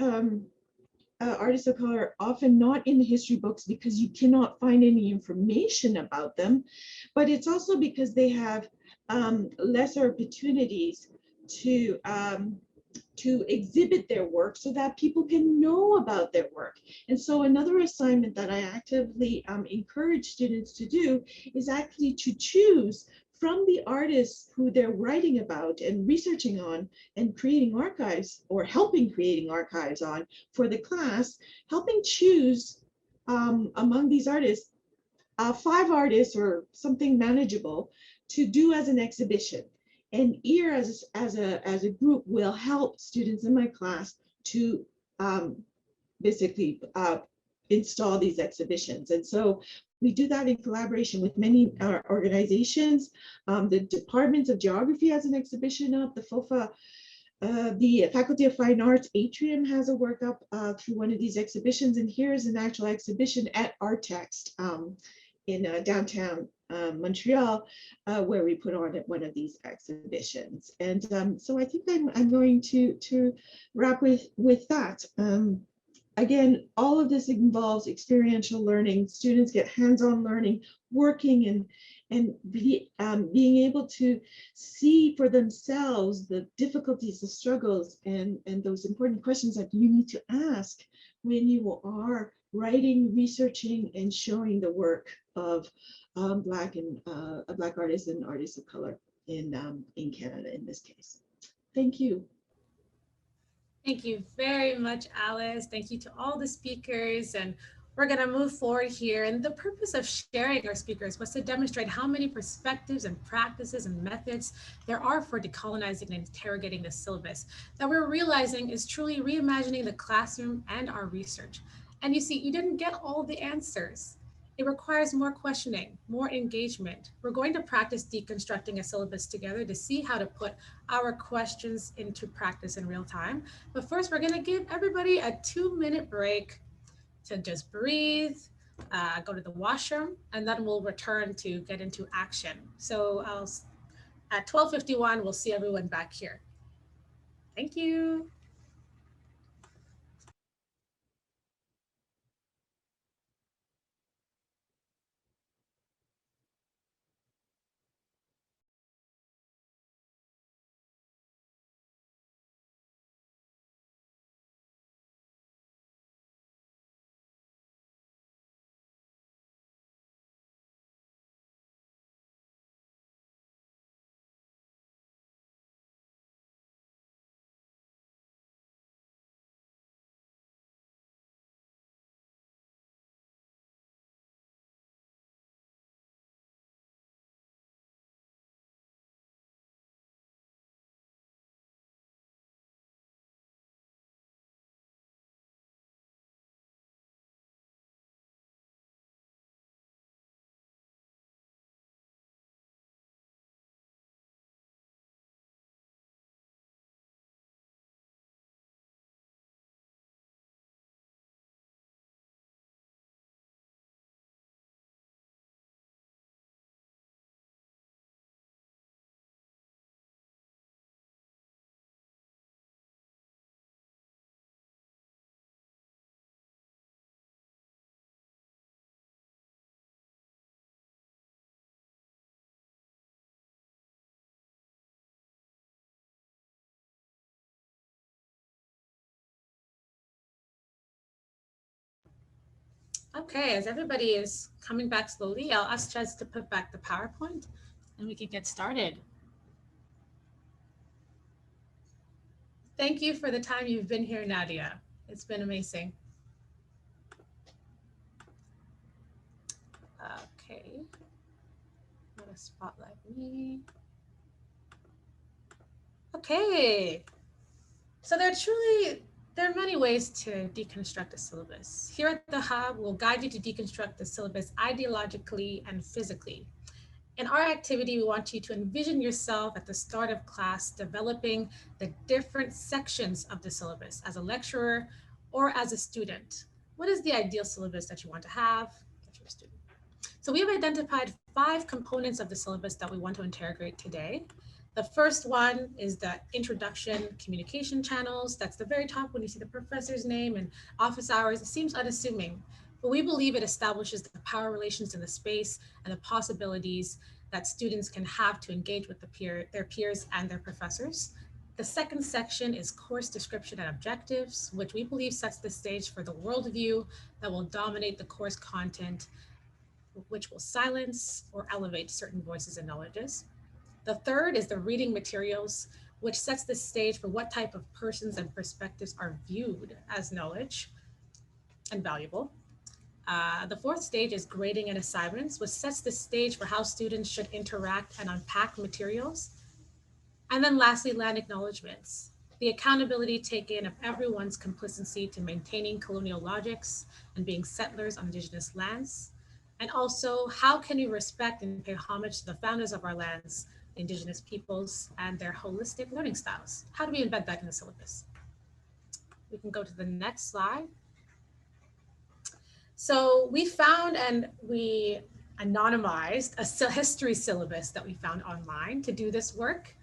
of color often not in the history books because you cannot find any information about them, but it's also because they have lesser opportunities to exhibit their work so that people can know about their work. And so another assignment that I actively encourage students to do is actually to choose from the artists who they're writing about and researching on and creating archives or helping creating archives on for the class, helping choose among these artists, 5 artists or something manageable to do as an exhibition. And EAR as a group will help students in my class to basically install these exhibitions. And so we do that in collaboration with many organizations. The Department of Geography has an exhibition up, the FOFA, the Faculty of Fine Arts Atrium has a work up through one of these exhibitions. And here is an actual exhibition at Artex in downtown Montreal, where we put on one of these exhibitions. And so I think I'm going to wrap with that. Again, all of this involves experiential learning. Students get hands-on learning, working and being able to see for themselves the difficulties, the struggles, and those important questions that you need to ask when you are writing, researching, and showing the work of Black artists and artists of color in Canada in this case. Thank you. Thank you very much, Alice. Thank you to all the speakers. And we're going to move forward here. And the purpose of sharing our speakers was to demonstrate how many perspectives and practices and methods there are for decolonizing and interrogating the syllabus that we're realizing is truly reimagining the classroom and our research. And you see, you didn't get all the answers. It requires more questioning, more engagement. We're going to practice deconstructing a syllabus together to see how to put our questions into practice in real time. But first, we're going to give everybody a 2-minute break to just breathe, go to the washroom, and then we'll return to get into action. So at 12:51, we'll see everyone back here. Thank you. Okay, as everybody is coming back slowly, I'll ask Chaz to put back the PowerPoint and we can get started. Thank you for the time you've been here, Nadia. It's been amazing. Okay, let us spotlight me. Okay, so there are many ways to deconstruct a syllabus. Here at the Hub, we'll guide you to deconstruct the syllabus ideologically and physically. In our activity, we want you to envision yourself at the start of class developing the different sections of the syllabus as a lecturer or as a student. What is the ideal syllabus that you want to have if you're a student? So we have identified 5 components of the syllabus that we want to interrogate today. The first one is the introduction communication channels. That's the very top when you see the professor's name and office hours. It seems unassuming, but we believe it establishes the power relations in the space and the possibilities that students can have to engage with their peers and their professors. The second section is course description and objectives, which we believe sets the stage for the worldview that will dominate the course content, which will silence or elevate certain voices and knowledges. The third is the reading materials, which sets the stage for what type of persons and perspectives are viewed as knowledge and valuable. The fourth stage is grading and assignments, which sets the stage for how students should interact and unpack materials. And then lastly, land acknowledgements, the accountability taken of everyone's complicity to maintaining colonial logics and being settlers on indigenous lands. And also, how can we respect and pay homage to the founders of our lands, the indigenous peoples, and their holistic learning styles? How do we embed that in the syllabus? We can go to the next slide. So we found and we anonymized a history syllabus that we found online to do this work.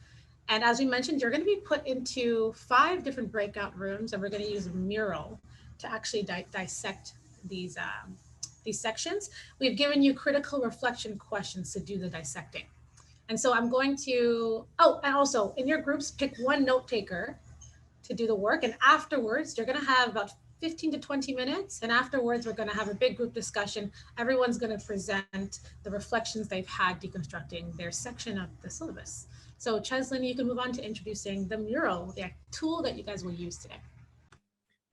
And as we mentioned, you're going to be put into 5 different breakout rooms, and we're going to use a mural to actually dissect these sections. We've given you critical reflection questions to do the dissecting. And so I'm going to, and also in your groups, pick one note taker to do the work. And afterwards, you're going to have about 15 to 20 minutes. And afterwards, we're going to have a big group discussion. Everyone's going to present the reflections they've had deconstructing their section of the syllabus. So Cheslin, you can move on to introducing the mural, the tool that you guys will use today.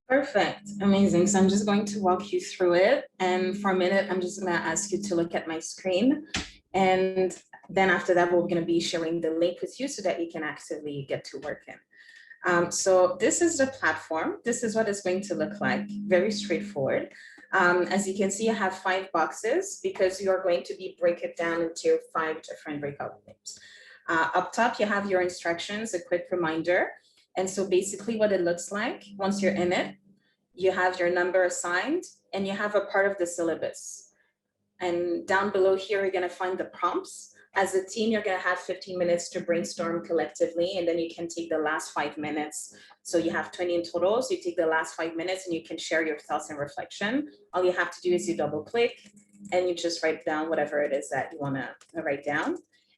Perfect, amazing. So I'm just going to walk you through it. And for a minute, I'm just going to ask you to look at my screen. And then after that, we're going to be sharing the link with you so that you can actively get to work in. So this is the platform. This is what it's going to look like, very straightforward. As you can see, I have 5 boxes because you are going to be break it down into 5 different breakout rooms. Up top, you have your instructions, a quick reminder. And so basically what it looks like, once you're in it, you have your number assigned and you have a part of the syllabus. And down below here, you're going to find the prompts. As a team, you're going to have 15 minutes to brainstorm collectively, and then you can take the last 5 minutes. So you have 20 in total. So you take the last 5 minutes and you can share your thoughts and reflection. All you have to do is you double click and you just write down whatever it is that you want to write down.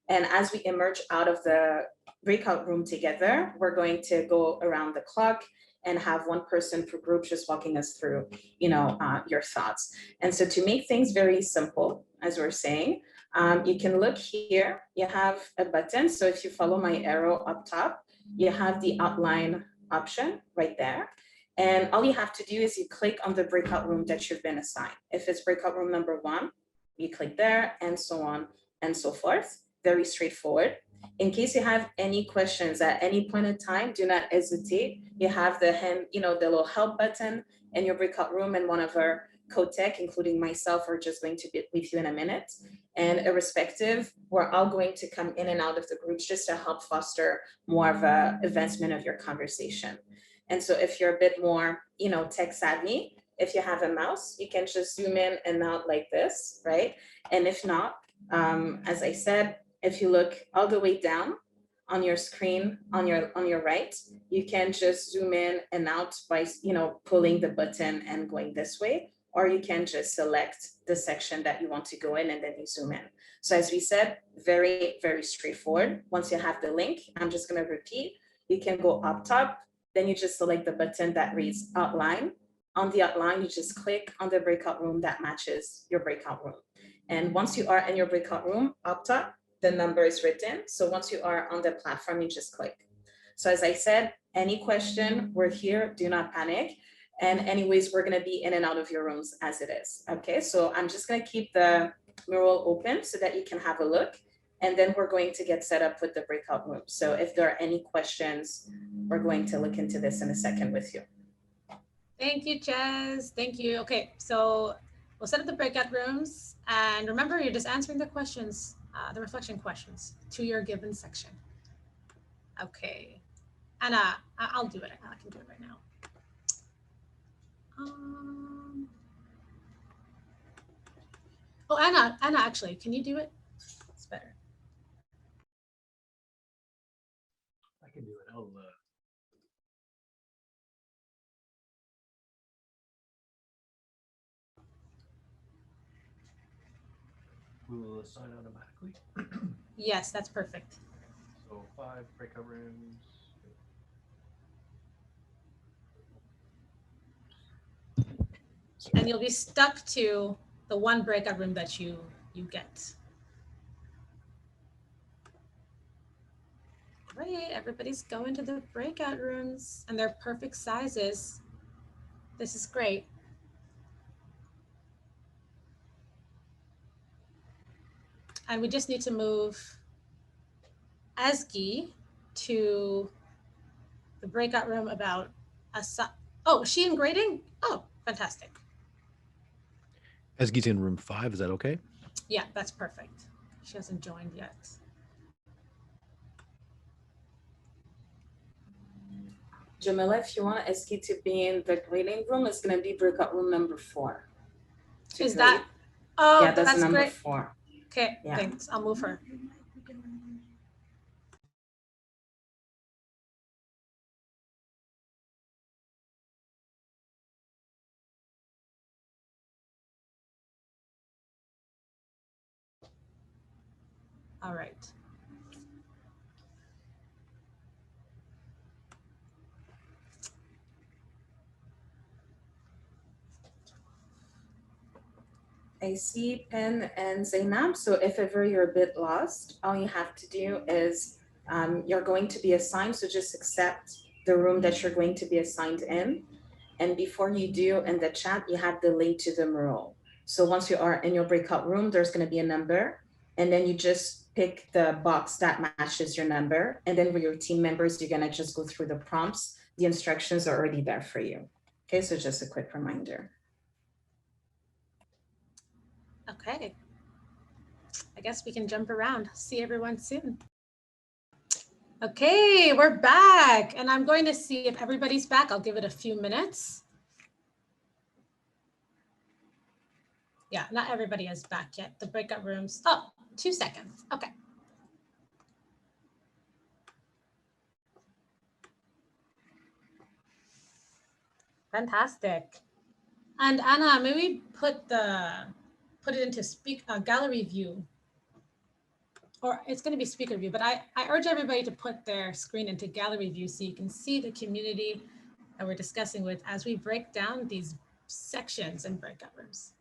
And as we emerge out of the breakout room together, we're going to go around the clock and have one person per group just walking us through, your thoughts. And so to make things very simple, as we're saying, you can look here, you have a button. So if you follow my arrow up top, you have the outline option right there. And all you have to do is you click on the breakout room that you've been assigned. If it's breakout room number 1, you click there and so on and so forth. Very straightforward. In case you have any questions at any point in time, do not hesitate. You have the little help button in your breakout room, and one of our co-tech, including myself, are just going to be with you in a minute. And irrespective, we're all going to come in and out of the groups just to help foster more of a advancement of your conversation. And so if you're a bit more, tech savvy, if you have a mouse, you can just zoom in and out like this, right? And if not, as I said, if you look all the way down on your screen, on your right, you can just zoom in and out by, pulling the button and going this way, or you can just select the section that you want to go in and then you zoom in. So as we said, very, very straightforward. Once you have the link, I'm just going to repeat. You can go up top, then you just select the button that reads outline. on the outline, you just click on the breakout room that matches your breakout room. And once you are in your breakout room, up top, the number is written. So once you are on the platform, you just click. So as I said, any question, we're here, do not panic. And anyways, we're gonna be in and out of your rooms as it is, okay? So I'm just gonna keep the mural open so that you can have a look. And then we're going to get set up with the breakout room. So if there are any questions, we're going to look into this in a second with you. Thank you, Jez. Thank you. Okay, so we'll set up the breakout rooms. And remember, you're just answering the questions, the reflection questions to your given section. Okay. Anna, I'll do it. I can do it right now. Oh, Anna, actually, can you do it? It's better. I can do it. Will assign automatically? Yes, that's perfect. So 5 breakout rooms. And you'll be stuck to the one breakout room that you get. Great, everybody's going to the breakout rooms and they're perfect sizes. This is great. And we just need to move Ezgi to the breakout room about oh, is she in grading? Oh, fantastic. Ezgi's in room 5, is that okay? Yeah, that's perfect. She hasn't joined yet. Jamila, if you want Ezgi to be in the grading room, it's going to be breakout room number 4. Is that? Oh, yeah, that's number great. 4. Okay, yeah. Thanks. I'll move her. All right. I see Pen and Zainab. So if ever you're a bit lost, all you have to do is you're going to be assigned. So just accept the room that you're going to be assigned in. And before you do, in the chat, you have the link to the mural. So once you are in your breakout room, there's going to be a number. And then you just pick the box that matches your number. And then with your team members, you're going to just go through the prompts. The instructions are already there for you. Okay, so just a quick reminder. Okay. I guess we can jump around. See everyone soon. Okay, we're back. And I'm going to see if everybody's back. I'll give it a few minutes. Yeah, not everybody is back yet. The breakout rooms. Oh, 2 seconds. Okay. Fantastic. And Anna, maybe put it into gallery view, or it's going to be speaker view, but I urge everybody to put their screen into gallery view so you can see the community that we're discussing with as we break down these sections and breakout rooms.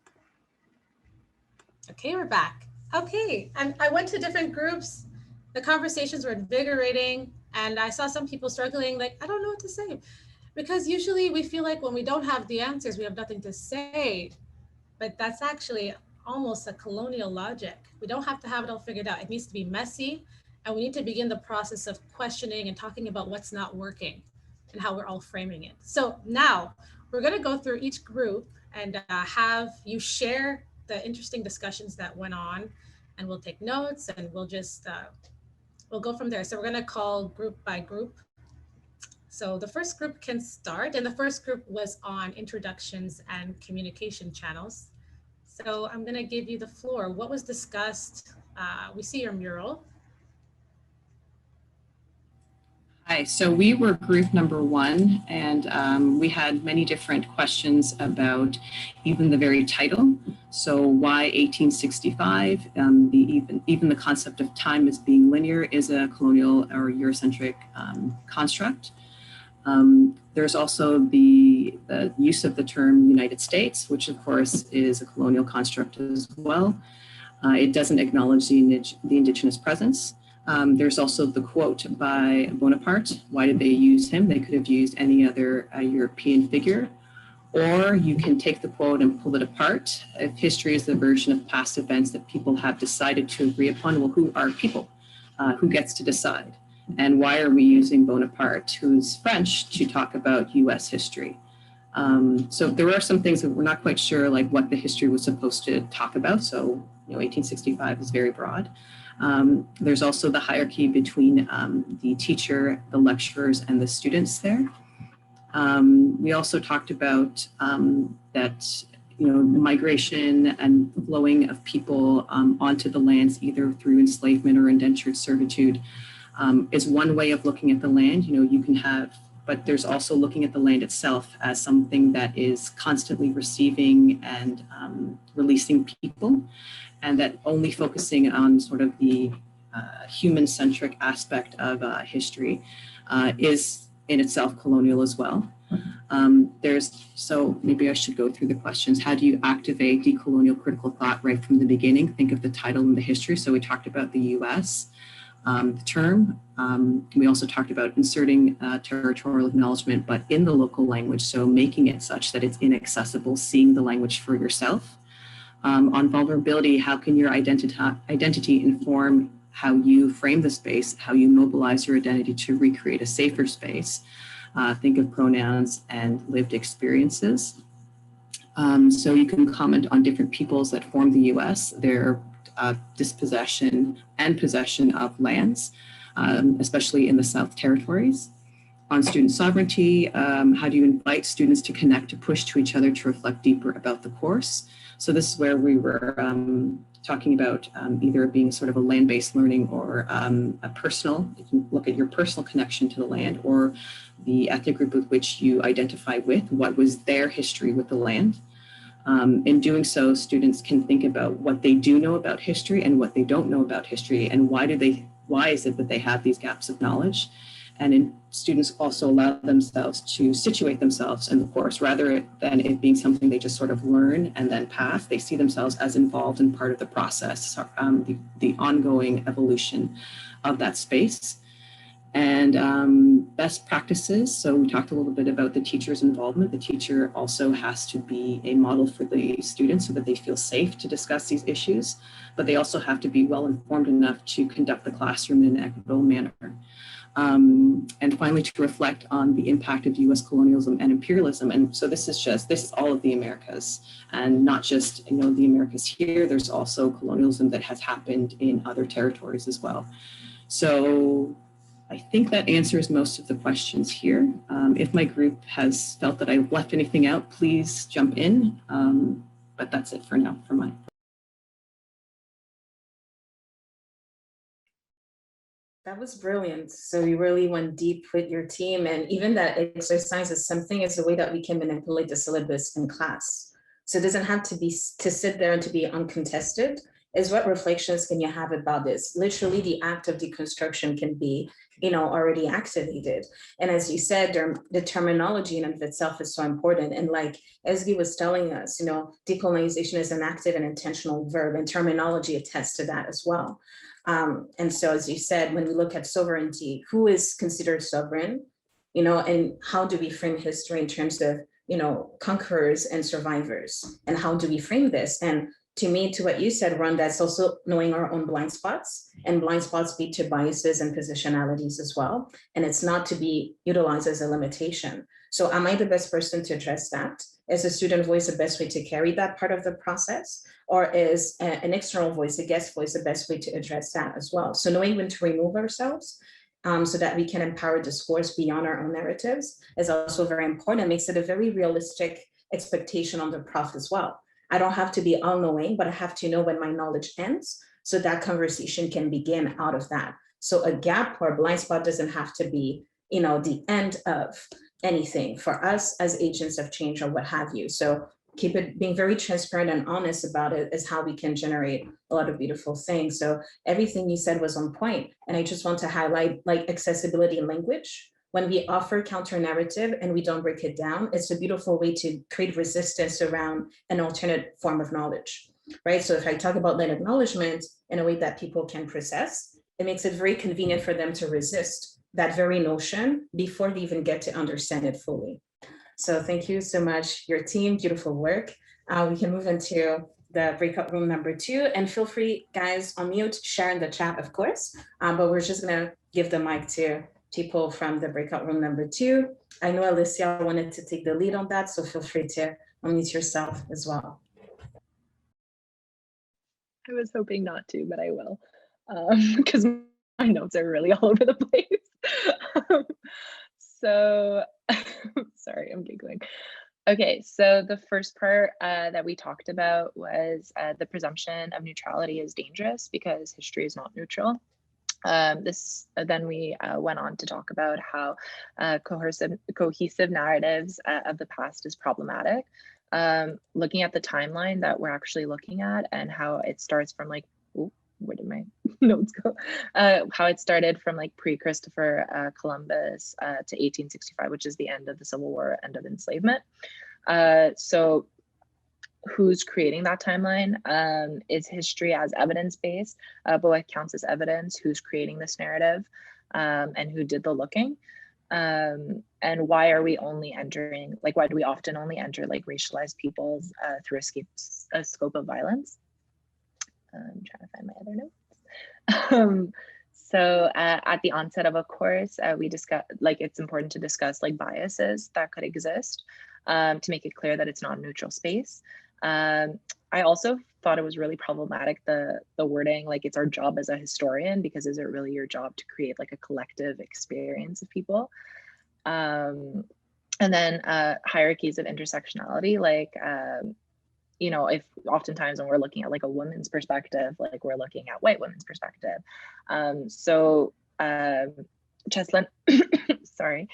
Okay, we're back. Okay, I went to different groups. The conversations were invigorating, and I saw some people struggling, like, I don't know what to say. Because usually we feel like when we don't have the answers, we have nothing to say. But that's actually almost a colonial logic. We don't have to have it all figured out. It needs to be messy, and we need to begin the process of questioning and talking about what's not working and how we're all framing it. So now we're going to go through each group and have you share the interesting discussions that went on, and we'll take notes and we'll just, we'll go from there. So we're going to call group by group. So the first group can start, and the first group was on introductions and communication channels. So I'm going to give you the floor. What was discussed? We see your mural. Hi, so we were group number 1, and we had many different questions about even the very title. So why 1865? Even the concept of time as being linear is a colonial or Eurocentric construct. There's also the the use of the term United States, which of course is a colonial construct as well. It doesn't acknowledge the indigenous presence. There's also the quote by Bonaparte. Why did they use him? They could have used any other European figure. Or you can take the quote and pull it apart. If history is the version of past events that people have decided to agree upon, well, who are people? Who gets to decide? And why are we using Bonaparte, who's French, to talk about US history? So there are some things that we're not quite sure, like what the history was supposed to talk about. So, 1865 is very broad. There's also the hierarchy between the teacher, the lecturers, and the students there. We also talked about that, migration and flowing of people onto the lands, either through enslavement or indentured servitude, is one way of looking at the land. You can have, but there's also looking at the land itself as something that is constantly receiving and releasing people, and that only focusing on sort of the human-centric aspect of history is in itself colonial as well. So maybe I should go through the questions. How do you activate decolonial critical thought right from the beginning? Think of the title and the history. So we talked about the US, the term. We also talked about inserting territorial acknowledgement, but in the local language. So making it such that it's inaccessible, seeing the language for yourself. On vulnerability, how can your identity inform how you frame the space, how you mobilize your identity to recreate a safer space? Think of pronouns and lived experiences. So you can comment on different peoples that form the US, their dispossession and possession of lands, especially in the South Territories. On student sovereignty, how do you invite students to connect, to push to each other, to reflect deeper about the course? So this is where we were talking about either being sort of a land-based learning or a personal, you can look at your personal connection to the land, or the ethnic group with which you identify with, what was their history with the land. In doing so, students can think about what they do know about history and what they don't know about history, and why is it that they have these gaps of knowledge? And students also allow themselves to situate themselves in the course, rather than it being something they just sort of learn and then pass. They see themselves as involved in part of the process, the ongoing evolution of that space. And best practices. So we talked a little bit about the teacher's involvement. The teacher also has to be a model for the students so that they feel safe to discuss these issues, but they also have to be well informed enough to conduct the classroom in an equitable manner. And finally, to reflect on the impact of US colonialism and imperialism. And so this is all of the Americas, and not just, the Americas here. There's also colonialism that has happened in other territories as well. So I think that answers most of the questions here. If my group has felt that I've left anything out, please jump in. But that's it for now for mine. That was brilliant. So you really went deep with your team, and even that exercise is something, is the way that we can manipulate the syllabus in class. So it doesn't have to be to sit there and to be uncontested. Is what reflections can you have about this? Literally, the act of deconstruction can be, already activated. And as you said, the terminology in and of itself is so important. And like Esgi was telling us, decolonization is an active and intentional verb, and terminology attests to that as well. And so, as you said, when we look at sovereignty, who is considered sovereign, and how do we frame history in terms of, conquerors and survivors, and how do we frame this? And to me, to what you said, Ron, that's also knowing our own blind spots, and blind spots lead to biases and positionalities as well. And it's not to be utilized as a limitation. So am I the best person to address that? Is a student voice the best way to carry that part of the process? Or is an external voice, a guest voice, the best way to address that as well? So knowing when to remove ourselves so that we can empower discourse beyond our own narratives is also very important. It makes it a very realistic expectation on the prof as well. I don't have to be all-knowing, but I have to know when my knowledge ends so that conversation can begin out of that. So a gap or a blind spot doesn't have to be, the end of anything for us as agents of change or what have you. So being very transparent and honest about it is how we can generate a lot of beautiful things. So everything you said was on point. And I just want to highlight like accessibility in language, when we offer counter narrative and we don't break it down, it's a beautiful way to create resistance around an alternate form of knowledge, right? So if I talk about land acknowledgement in a way that people can process, it makes it very convenient for them to resist that very notion before they even get to understand it fully. So thank you so much, your team, beautiful work. We can move into the breakout room number 2, and feel free, guys, unmute, share in the chat, of course, but we're just gonna give the mic to people from the breakout room number 2. I know Alicia wanted to take the lead on that, so feel free to unmute yourself as well. I was hoping not to, but I will, because my notes are really all over the place. So, sorry, I'm giggling. Okay, so the first part that we talked about was the presumption of neutrality is dangerous because history is not neutral. Then we went on to talk about how cohesive narratives of the past is problematic. Looking at the timeline that we're actually looking at and how it starts from like, ooh, where did my notes go? How it started from like pre-Christopher Columbus to 1865, which is the end of the Civil War, end of enslavement. So who's creating that timeline? Is history as evidence-based, but what counts as evidence? Who's creating this narrative, and who did the looking? And why are we only entering, like, why do we often only enter like racialized peoples through a scope of violence? I'm trying to find my other notes. So at the onset of a course, we discuss, like, it's important to discuss like biases that could exist to make it clear that it's not a neutral space. I also thought it was really problematic, the wording, like it's our job as a historian, because is it really your job to create like a collective experience of people? And then hierarchies of intersectionality, like, you know, if oftentimes when we're looking at like a woman's perspective, like we're looking at white women's perspective. So Cheslin, sorry,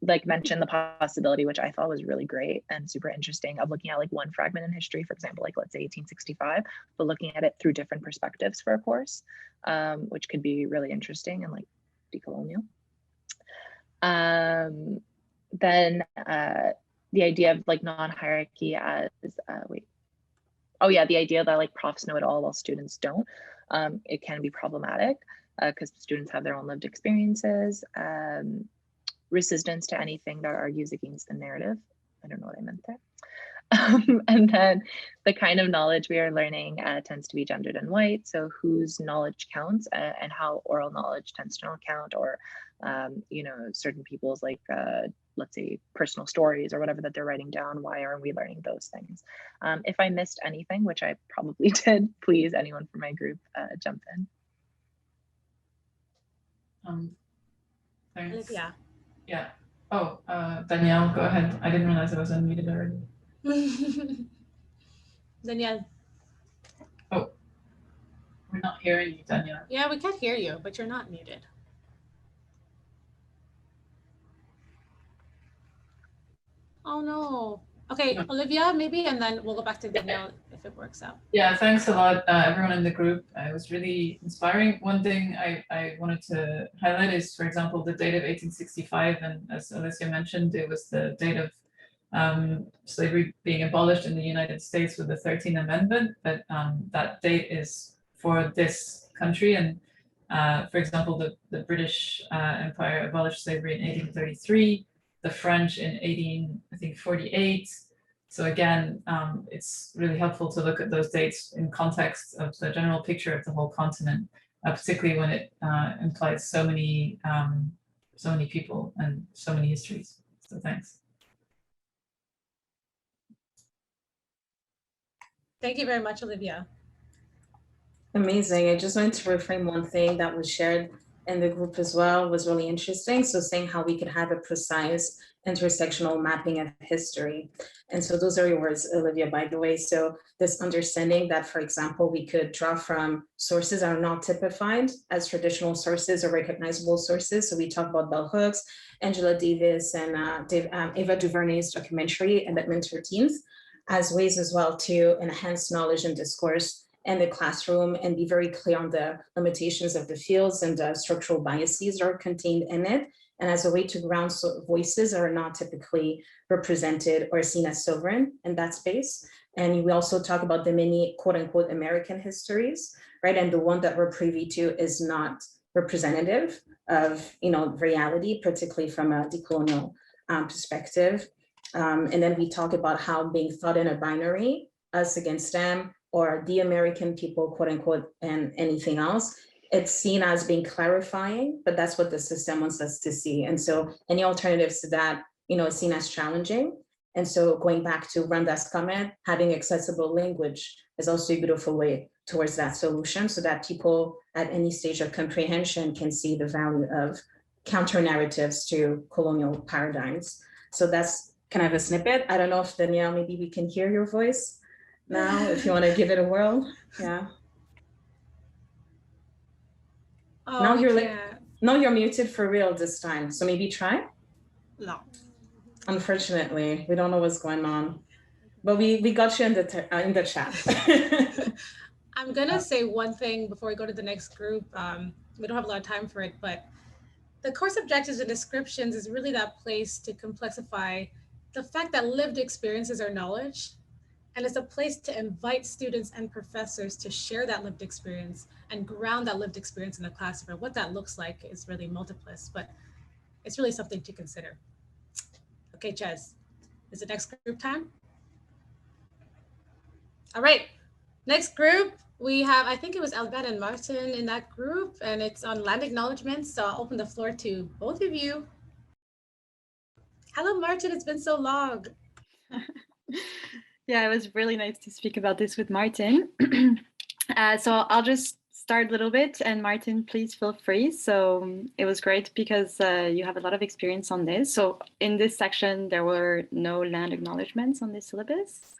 like mentioned the possibility, which I thought was really great and super interesting, of looking at like one fragment in history, for example, like let's say 1865, but looking at it through different perspectives for a course, which could be really interesting and like decolonial. Then the idea of like non-hierarchy as, the idea that like profs know it all while students don't, it can be problematic because students have their own lived experiences. Resistance to anything that argues against the narrative. I don't know what I meant there. And then the kind of knowledge we are learning tends to be gendered and white. So whose knowledge counts and how oral knowledge tends to not count, or, you know, certain people's like, let's say personal stories or whatever that they're writing down. Why aren't we learning those things? If I missed anything, which I probably did, please, anyone from my group, jump in. Thanks. Olivia. Yeah. Oh, Danielle, go ahead. I didn't realize I was unmuted already. Danielle. Oh, we're not hearing you, Danielle. Yeah, we can't hear you, but you're not muted. Oh no. Okay, No. Olivia, maybe, and then we'll go back to Danielle if it works out. Yeah, thanks a lot, everyone in the group. It was really inspiring. One thing I wanted to highlight is, for example, the date of 1865, and as Alicia mentioned, it was the date of slavery being abolished in the United States with the 13th Amendment, but that date is for this country. And for example, the British Empire abolished slavery in 1833, the French in 1848. So again, it's really helpful to look at those dates in context of the general picture of the whole continent, particularly when it implies so many people and so many histories. So thanks. Thank you very much, Olivia. Amazing. I just wanted to reframe one thing that was shared in the group as well, was really interesting. So saying how we could have a precise intersectional mapping of history. And so those are your words, Olivia, by the way. So this understanding that, for example, we could draw from sources that are not typified as traditional sources or recognizable sources. So we talk about bell hooks, Angela Davis, and Ava DuVernay's documentary, Amendment 13th, as ways as well to enhance knowledge and discourse in the classroom and be very clear on the limitations of the fields and the structural biases that are contained in it, and as a way to ground voices are not typically represented or seen as sovereign in that space. And we also talk about the many quote unquote American histories, right? And the one that we're privy to is not representative of, reality, particularly from a decolonial perspective. And then we talk about how being thought in a binary, us against them, or the American people, quote unquote, and anything else, it's seen as being clarifying, but that's what the system wants us to see. And so any alternatives to that, is seen as challenging. And so going back to Randa's comment, having accessible language is also a beautiful way towards that solution, so that people at any stage of comprehension can see the value of counter narratives to colonial paradigms. So that's kind of a snippet. I don't know if Danielle, maybe we can hear your voice now, if you want to give it a whirl. Yeah. Oh, Now you're muted for real this time. So maybe try. No. Unfortunately, we don't know what's going on, but we got you in the chat. I'm gonna say one thing before we go to the next group. We don't have a lot of time for it, but the course objectives and descriptions is really that place to complexify the fact that lived experiences are knowledge. And it's a place to invite students and professors to share that lived experience and ground that lived experience in the classroom. What that looks like is really multiplice, but it's really something to consider. Okay, Jez, is it next group time? All right, next group, we have, I think it was Alban and Martin in that group, and it's on land acknowledgements. So I'll open the floor to both of you. Hello, Martin, it's been so long. Yeah, it was really nice to speak about this with Martin. So I'll just start a little bit, and Martin, please feel free. So it was great because you have a lot of experience on this. So in this section, there were no land acknowledgements on this syllabus.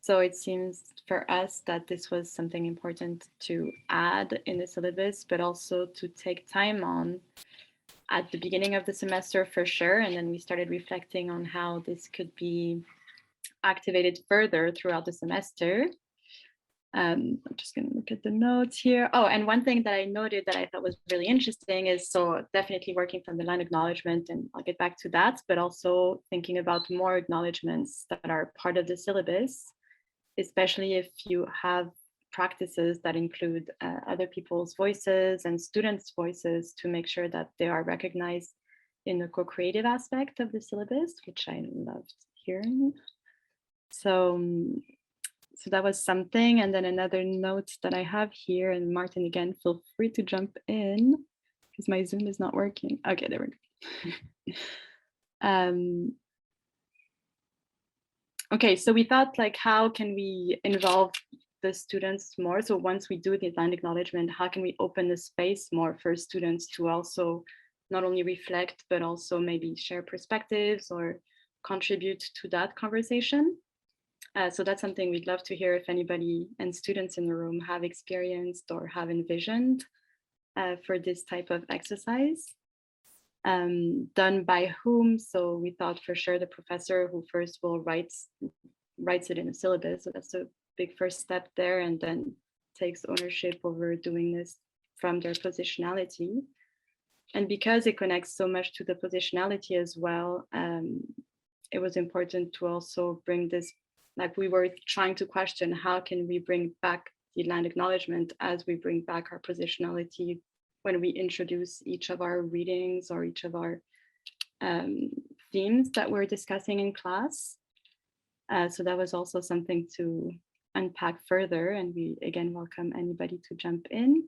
So it seems for us that this was something important to add in the syllabus, but also to take time on at the beginning of the semester for sure. And then we started reflecting on how this could be activated further throughout the semester. I'm just going to look at the notes here. Oh, and one thing that I noted that I thought was really interesting is, so definitely working from the land acknowledgement, and I'll get back to that, but also thinking about more acknowledgements that are part of the syllabus, especially if you have practices that include other people's voices and students' voices, to make sure that they are recognized in the co-creative aspect of the syllabus, which I loved hearing. So that was something. And then another note that I have here, and Martin, again, feel free to jump in because my Zoom is not working. Okay, there we go. Okay, so we thought, like, how can we involve the students more? So once we do the land acknowledgement, how can we open the space more for students to also not only reflect, but also maybe share perspectives or contribute to that conversation? So that's something we'd love to hear if anybody and students in the room have experienced or have envisioned for this type of exercise. Done by whom? So we thought for sure the professor who first will writes it in a syllabus. So that's a big first step there, and then takes ownership over doing this from their positionality. And because it connects so much to the positionality as well, it was important to also bring this, like we were trying to question, how can we bring back the land acknowledgement as we bring back our positionality when we introduce each of our readings or each of our themes that we're discussing in class. So that was also something to unpack further, and we again welcome anybody to jump in.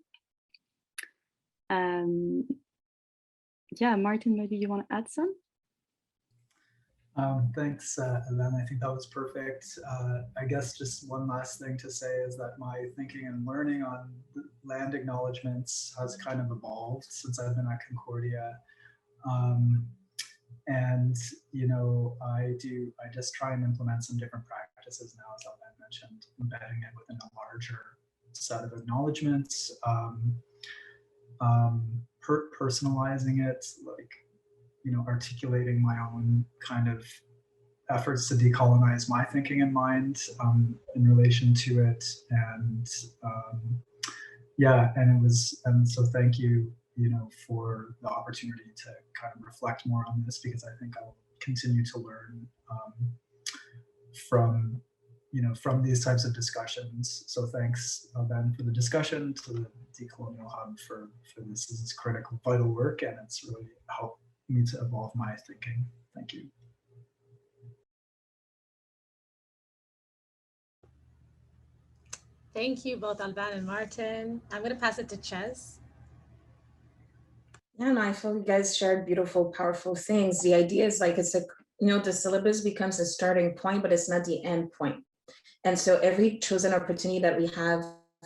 Yeah, Martin, maybe you want to add some? Thanks, Elena. I think that was perfect. I guess just one last thing to say is that my thinking and learning on land acknowledgements has kind of evolved since I've been at Concordia. And, you know, I just try and implement some different practices now, as Elena mentioned, embedding it within a larger set of acknowledgements, personalizing it, like, you know, articulating my own kind of efforts to decolonize my thinking and mind in relation to it. And yeah, and so thank you, for the opportunity to kind of reflect more on this, because I think I'll continue to learn from these types of discussions. So thanks, Ben, for the discussion, to the Decolonial Hub for this. This is critical, vital work, and it's really helped me to evolve my thinking. Thank you. Thank you both, Alban and Martin. I'm going to pass it to Ches. Yeah, no, I feel you guys shared beautiful, powerful things. The idea is like, it's a, the syllabus becomes a starting point, but it's not the end point. And so every chosen opportunity that we have,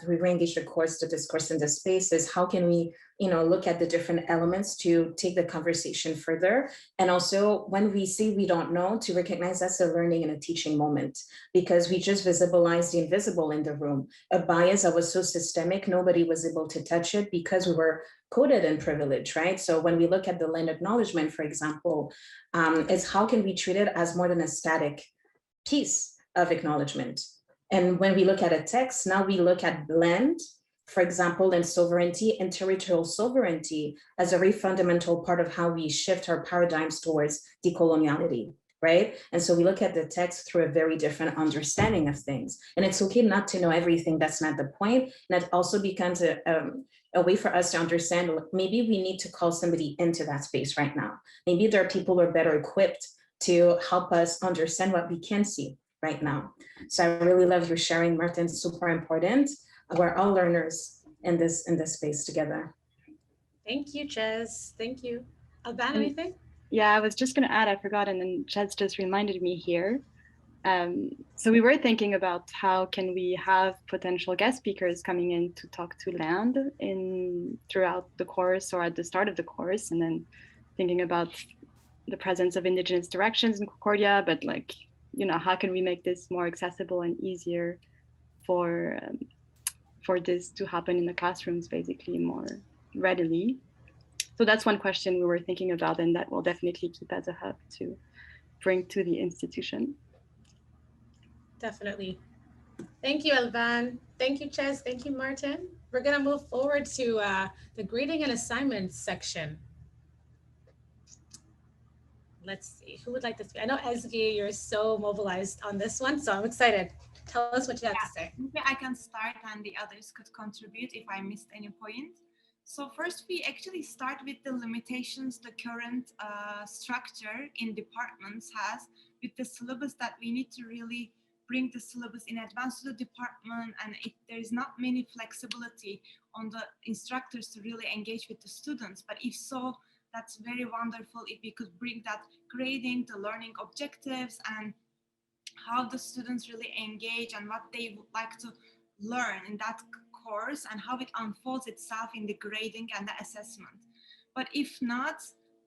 we re-engage the course, the discourse in this space, is how can we, look at the different elements to take the conversation further. And also when we say we don't know, to recognize that's a learning and a teaching moment, because we just visibilize the invisible in the room. A bias that was so systemic, nobody was able to touch it because we were coded in privilege, right? So when we look at the land acknowledgement, for example, is how can we treat it as more than a static piece of acknowledgement? And when we look at a text, now we look at land, for example, and sovereignty and territorial sovereignty as a very fundamental part of how we shift our paradigms towards decoloniality, right? And so we look at the text through a very different understanding of things. And it's okay not to know everything, that's not the point. And that also becomes a way for us to understand, maybe we need to call somebody into that space right now. Maybe there are people who are better equipped to help us understand what we can see right now. So I really love your sharing, Martin, super important. We're all learners in this space together. Thank you, Ches. Thank you. Alban, anything? Yeah, I was just going to add, I forgot, and then Ches just reminded me here. So we were thinking about how can we have potential guest speakers coming in to talk to land throughout the course or at the start of the course, and then thinking about the presence of Indigenous directions in Concordia, but like, how can we make this more accessible and easier for this to happen in the classrooms, basically more readily. So that's one question we were thinking about, and that we'll definitely keep as a hub to bring to the institution. Definitely. Thank you, Alban. Thank you, Ches. Thank you, Martin. We're going to move forward to the grading and assignments section. Let's see, who would like to speak? I know, Ezgi, you're so mobilized on this one, so I'm excited. Tell us what you have to say. Maybe I can start and the others could contribute if I missed any point. So first, we actually start with the limitations the current structure in departments has with the syllabus, that we need to really bring the syllabus in advance to the department, and there is not many flexibility on the instructors to really engage with the students. But if so, that's very wonderful if we could bring that grading, the learning objectives, and how the students really engage and what they would like to learn in that course, and how it unfolds itself in the grading and the assessment. But if not,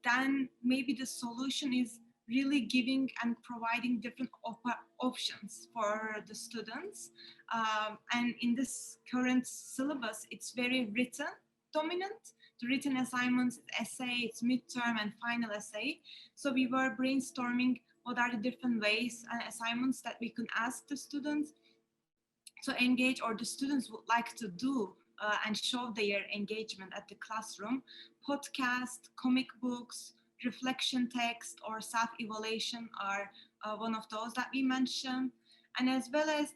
then maybe the solution is really giving and providing different options for the students. And in this current syllabus, it's very written dominant. The written assignments, essay, it's midterm and final essay. So we were brainstorming what are the different ways and assignments that we could ask the students to engage, or the students would like to do and show their engagement at the classroom. Podcast, comic books, reflection text, or self-evaluation are one of those that we mentioned. And as well as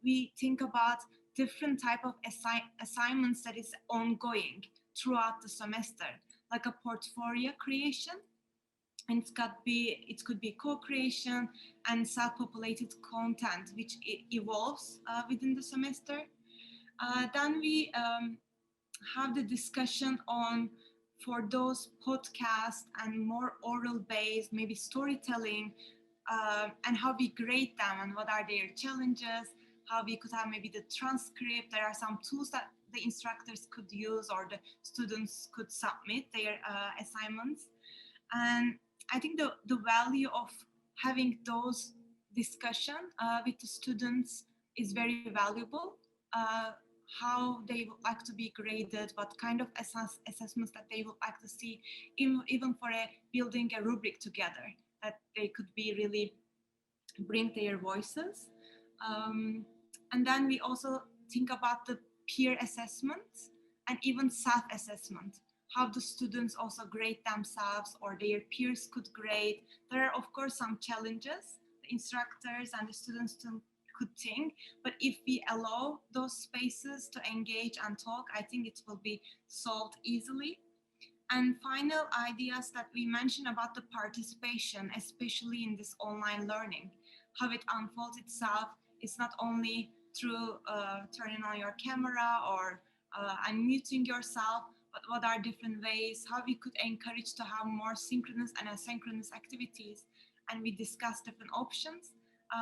we think about different type of assignments that is ongoing throughout the semester, like a portfolio creation. And it could be co-creation and self-populated content, which evolves within the semester. Then we have the discussion on, for those podcasts and more oral-based, maybe storytelling, and how we grade them and what are their challenges, how we could have maybe the transcript. There are some tools that the instructors could use or the students could submit their assignments. And I think the value of having those discussions with the students is very valuable. How they would like to be graded, what kind of assessments that they would like to see, even for building a rubric together, that they could be really bring their voices. And then we also think about the peer assessment and even self-assessment. how the students also grade themselves or their peers could grade. There are, of course, some challenges the instructors and the students could think, but if we allow those spaces to engage and talk, I think it will be solved easily. And final ideas that we mentioned about the participation, especially in this online learning, how it unfolds itself. It's not only through turning on your camera or unmuting yourself, but what are different ways, how we could encourage to have more synchronous and asynchronous activities. And we discussed different options.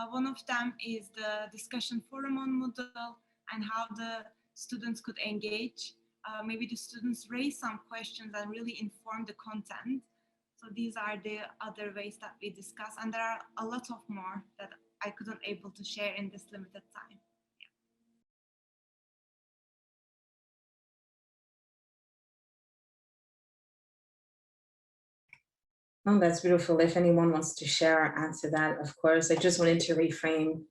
One of them is the discussion forum on Moodle and how the students could engage. Maybe the students raise some questions and really inform the content. So these are the other ways that we discuss, and there are a lot of more that I couldn't able to share in this limited time. Oh, that's beautiful. If anyone wants to share or add to that, of course, I just wanted to reframe,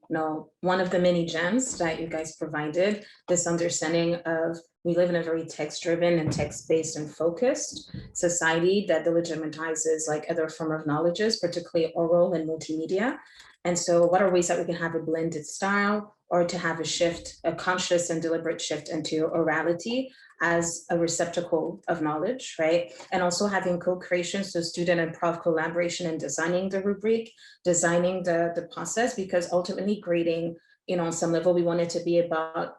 one of the many gems that you guys provided, this understanding of we live in a very text-driven and text-based and focused society that delegitimizes like other form of knowledges, particularly oral and multimedia. And so what are ways that we can have a blended style or to have a shift, a conscious and deliberate shift into orality as a receptacle of knowledge, right? And also having co-creation, so student and prof collaboration in designing the rubric, designing the process, because ultimately grading, on some level, we want it to be about,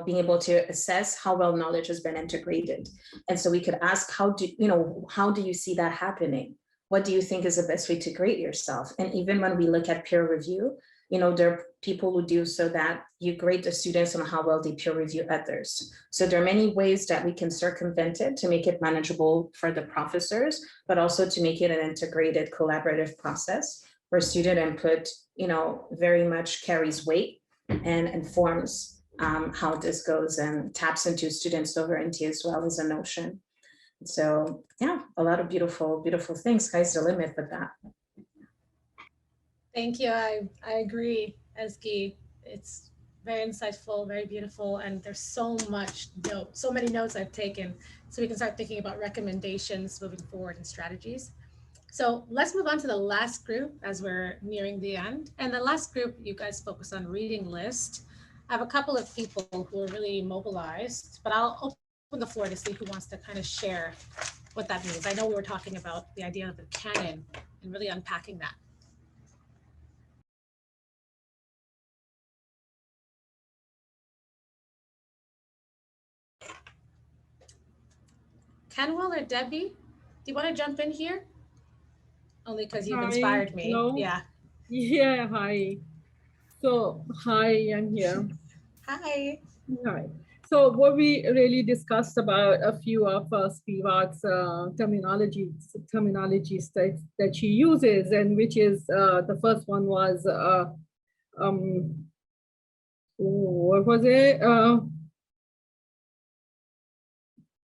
being able to assess how well knowledge has been integrated. And so we could ask, how do you see that happening? What do you think is the best way to grade yourself? And even when we look at peer review, there are people who do so that you grade the students on how well they peer review others. So there are many ways that we can circumvent it to make it manageable for the professors, but also to make it an integrated collaborative process where student input, very much carries weight and informs how this goes and taps into student sovereignty as well as a notion. So yeah, a lot of beautiful, beautiful things. Sky's the limit with that. Thank you. I agree, Ezgi. It's very insightful, very beautiful, and there's so many notes I've taken, so we can start thinking about recommendations moving forward and strategies. So let's move on to the last group as we're nearing the end. And the last group, you guys focus on reading list. I have a couple of people who are really mobilized, but I'll open the floor to see who wants to kind of share what that means. I know we were talking about the idea of the canon and really unpacking that. Kenwal or Debbie, do you want to jump in here? Only because you've inspired me. Hello. Yeah. Yeah, hi. So, hi, I'm here. Hi. Hi. So what we really discussed about a few of Spivak's terminologies that she uses, and which is the first one was, what was it?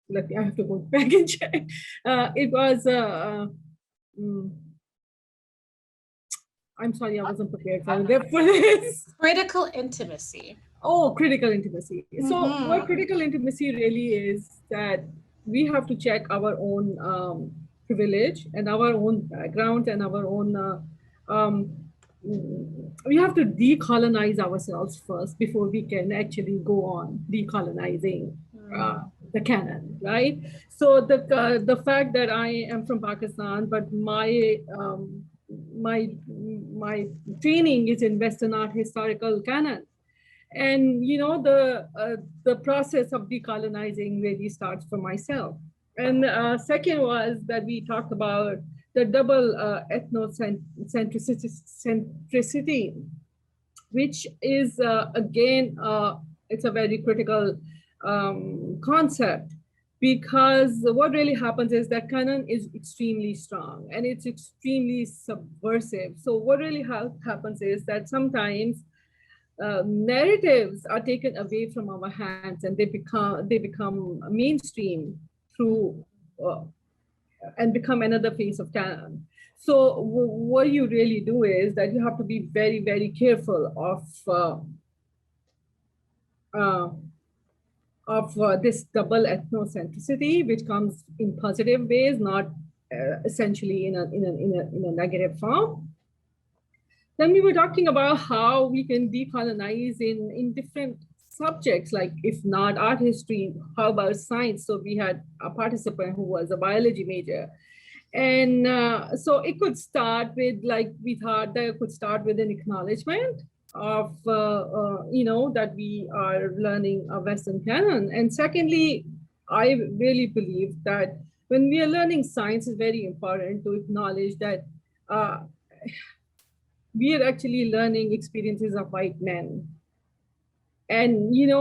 I have to go back and check. It was, I'm sorry, I wasn't prepared for this. Critical intimacy. Oh, critical intimacy. So what critical intimacy really is that we have to check our own privilege and our own background and our own, we have to decolonize ourselves first before we can actually go on decolonizing the canon, right? So the fact that I am from Pakistan, but my training is in Western art historical canon. And the process of decolonizing really starts for myself. And second was that we talked about the double ethnocentricity, which is again, it's a very critical concept, because what really happens is that canon is extremely strong and it's extremely subversive. So what really happens is that sometimes narratives are taken away from our hands and they become mainstream through and become another face of canon. So what you really do is that you have to be very, very careful of of this double ethnocentricity, which comes in positive ways, not essentially in a negative form. Then we were talking about how we can decolonize in different subjects, like if not art history, how about science? So we had a participant who was a biology major. And so it could start with, like, we thought that it could start with an acknowledgement of, that we are learning a Western canon. And secondly, I really believe that when we are learning science, it's very important to acknowledge that we are actually learning experiences of white men. And there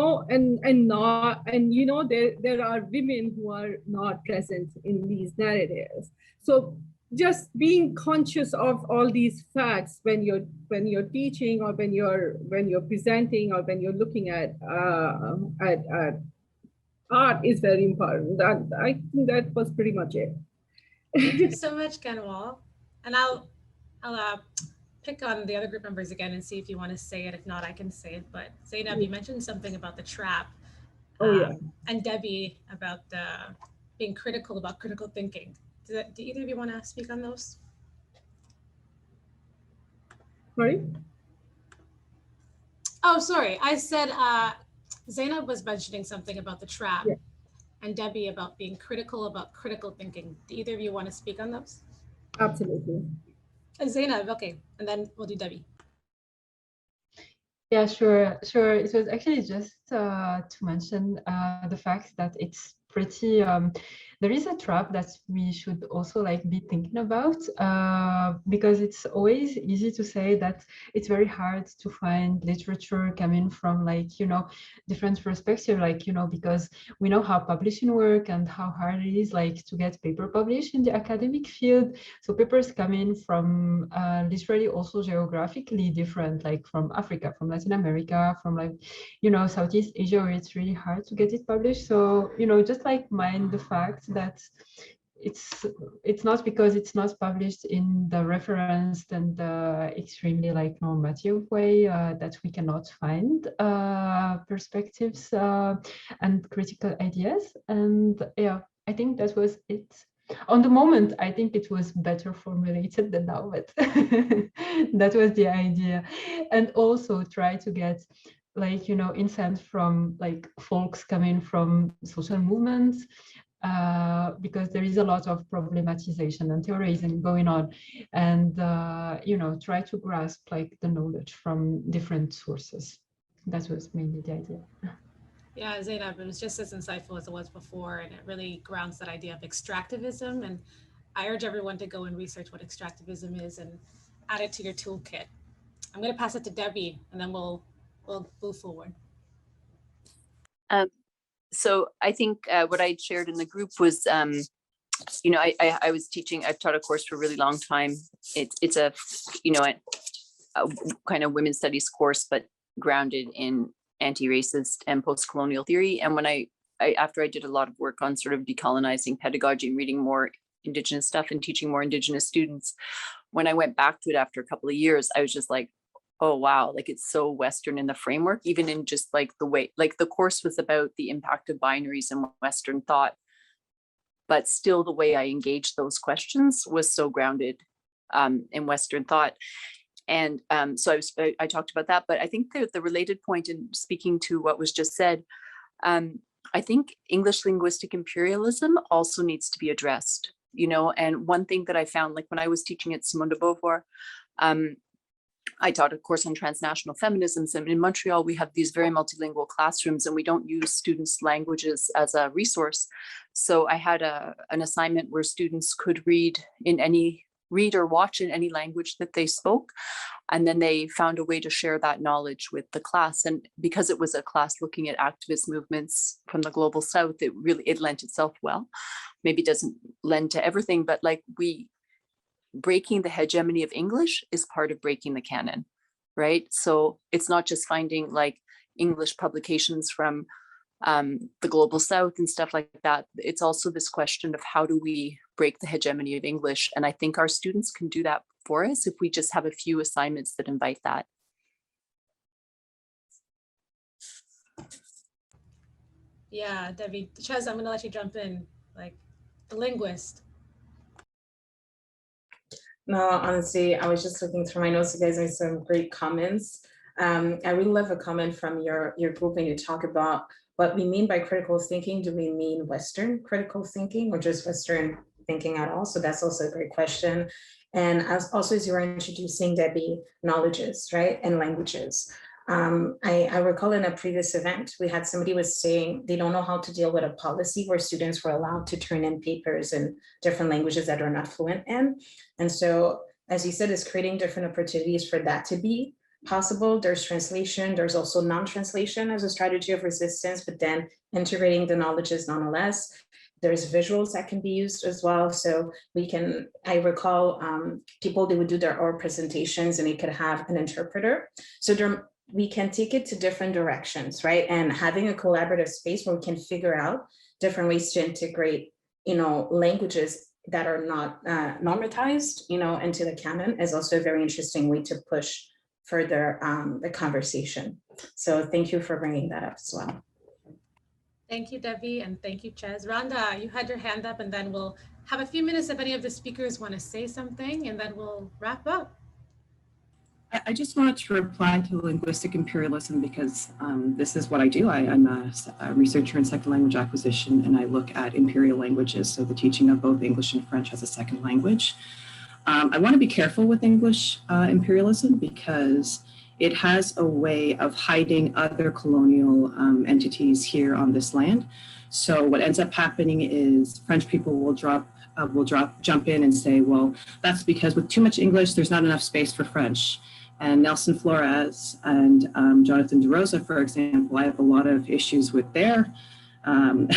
are women who are not present in these narratives. So just being conscious of all these facts when you're teaching, or when you're presenting, or when you're looking at art is very important. I think that was pretty much it. Thank you so much, Kenwal. And I'll pick on the other group members again and see if you want to say it. If not, I can say it. But Zainab, you mentioned something about the trap. And Debbie about being critical about critical thinking. Do either of you want to speak on those? Sorry? Oh, sorry. I said Zainab was mentioning something about the trap, and Debbie about being critical about critical thinking. Do either of you want to speak on those? Absolutely. Zainab, okay, and then we'll do Debbie. Yeah, sure. It was actually just to mention the fact that it's pretty, there is a trap that we should also be thinking about, because it's always easy to say that it's very hard to find literature coming from different perspectives, because we know how publishing work and how hard it is to get paper published in the academic field. So papers coming from literally also geographically different, from Africa, from Latin America, from Southeast Asia, where it's really hard to get it published. So just mind the fact that it's not because it's not published in the referenced and extremely normative way that we cannot find perspectives and critical ideas. And yeah, I think that was it. On the moment, I think it was better formulated than now, but that was the idea. And also try to get insight from folks coming from social movements, because there is a lot of problematization and theorizing going on, and try to grasp the knowledge from different sources. That was mainly the idea. Yeah, Zainab, it was just as insightful as it was before, and it really grounds that idea of extractivism. And I urge everyone to go and research what extractivism is and add it to your toolkit. I'm going to pass it to Debbie, and then we'll move forward. So I think what I shared in the group was, I was teaching, I've taught a course for a really long time. It's a kind of women's studies course, but grounded in anti-racist and post-colonial theory. And when after I did a lot of work on sort of decolonizing pedagogy and reading more Indigenous stuff and teaching more Indigenous students, when I went back to it after a couple of years, I was just like, oh, wow, it's so Western in the framework, even in just the way, the course was about the impact of binaries in Western thought, but still the way I engaged those questions was so grounded in Western thought. And so I talked about that, but I think the related point in speaking to what was just said, I think English linguistic imperialism also needs to be addressed, and one thing that I found, when I was teaching at Simone de Beauvoir, I taught a course on transnational feminisms, and in Montreal, we have these very multilingual classrooms, and we don't use students' languages as a resource. So I had an assignment where students could read or watch in any language that they spoke. And then they found a way to share that knowledge with the class. And because it was a class looking at activist movements from the global South, it lent itself well. Maybe it doesn't lend to everything, but breaking the hegemony of English is part of breaking the canon, right? So it's not just finding English publications from the global South and stuff like that. It's also this question of how do we break the hegemony of English? And I think our students can do that for us if we just have a few assignments that invite that. Yeah, Debbie. Ches, I'm gonna let you jump in, like the linguist. No, honestly, I was just looking through my notes. You guys made some great comments. I really love a comment from your group when you talk about what we mean by critical thinking. Do we mean Western critical thinking or just Western thinking at all? So that's also a great question. And as you were introducing, Debbie, knowledges, right, and languages. I recall in a previous event, we had somebody was saying they don't know how to deal with a policy where students were allowed to turn in papers in different languages that are not fluent in. And so, as you said, it's creating different opportunities for that to be possible. There's translation, there's also non-translation as a strategy of resistance, but then integrating the knowledges nonetheless. There's visuals that can be used as well. So I recall people, they would do their oral presentations and they could have an interpreter. So we can take it to different directions, right? And having a collaborative space where we can figure out different ways to integrate, languages that are not normatized, into the canon is also a very interesting way to push further the conversation. So thank you for bringing that up as well. Thank you, Debbie, and thank you, Ches. Rhonda, you had your hand up, and then we'll have a few minutes if any of the speakers want to say something, and then we'll wrap up. I just wanted to reply to linguistic imperialism because this is what I do. I'm a researcher in second language acquisition, and I look at imperial languages, so the teaching of both English and French as a second language. I want to be careful with English imperialism because it has a way of hiding other colonial entities here on this land. So what ends up happening is French people will jump in and say, well, that's because with too much English, there's not enough space for French. And Nelson Flores and Jonathan DeRosa, for example, I have a lot of issues with their, and